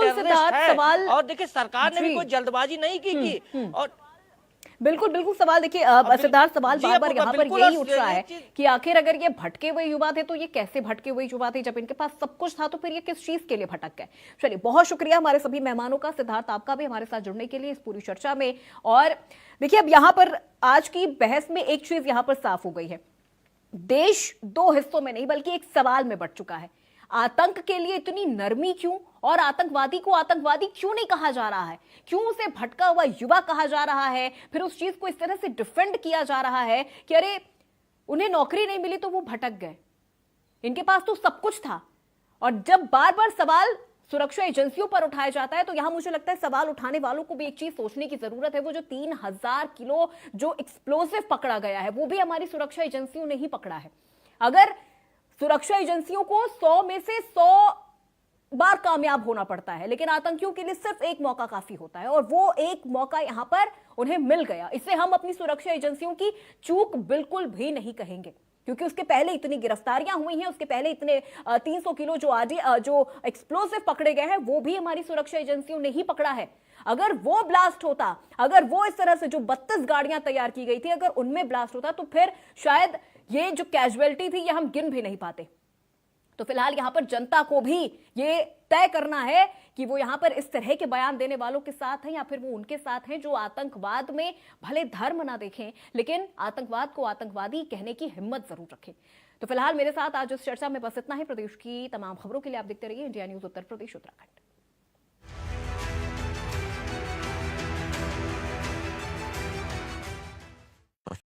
सवाल। और देखिए, सरकार ने भी कोई जल्दबाजी नहीं की। और बिल्कुल सवाल, देखिए सिद्धार्थ, सवाल बार-बार यहाँ पर यही उठ रहा है कि आखिर अगर ये भटके हुए युवा थे तो ये कैसे भटके हुए युवा थे? जब इनके पास सब कुछ था तो फिर ये किस चीज के लिए भटक गए? चलिए, बहुत शुक्रिया हमारे सभी मेहमानों का, सिद्धार्थ आपका भी हमारे साथ जुड़ने के लिए इस पूरी चर्चा में। और देखिए, अब यहाँ पर आज की बहस में एक चीज यहाँ पर साफ हो गई है, देश 2 हिस्सों में नहीं बल्कि एक सवाल में बंट चुका है। आतंक के लिए इतनी नरमी क्यों, और आतंकवादी को आतंकवादी क्यों नहीं कहा जा रहा है? क्यों उसे भटका हुआ युवा कहा जा रहा है? फिर उस चीज को इस तरह से डिफेंड किया जा रहा है कि अरे, उन्हें नौकरी नहीं मिली तो वो भटक गए, इनके पास तो सब कुछ था। और जब बार बार सवाल सुरक्षा एजेंसियों पर उठाया जाता है तो यहां मुझे लगता है सवाल उठाने वालों को भी एक चीज सोचने की जरूरत है। वो जो 3000 किलो जो एक्सप्लोसिव पकड़ा गया है, वो भी हमारी सुरक्षा एजेंसियों ने ही पकड़ा है। अगर सुरक्षा एजेंसियों को 100 में से 100 बार कामयाब होना पड़ता है, लेकिन आतंकियों के लिए सिर्फ एक मौका काफी होता है, और वो एक मौका यहां पर उन्हें मिल गया। इसे हम अपनी सुरक्षा एजेंसियों की चूक बिल्कुल भी नहीं कहेंगे, क्योंकि उसके पहले इतनी गिरफ्तारियां हुई हैं, उसके पहले इतने 300 किलो जो एक्सप्लोसिव पकड़े गए हैं, वो भी हमारी सुरक्षा एजेंसियों ने ही पकड़ा है। अगर वो ब्लास्ट होता, अगर वो इस तरह से जो 32 गाड़ियां तैयार की गई थी, अगर उनमें ब्लास्ट होता, तो फिर शायद ये जो कैजुअलिटी थी ये हम गिन भी नहीं पाते। तो फिलहाल यहां पर जनता को भी ये तय करना है कि वो यहां पर इस तरह के बयान देने वालों के साथ हैं या फिर वो उनके साथ हैं जो आतंकवाद में भले धर्म ना देखें, लेकिन आतंकवाद को आतंकवादी कहने की हिम्मत जरूर रखें। तो फिलहाल मेरे साथ आज इस चर्चा में बस इतना ही। प्रदेश की तमाम खबरों के लिए आप देखते रहिए इंडिया न्यूज उत्तर प्रदेश उत्तराखंड।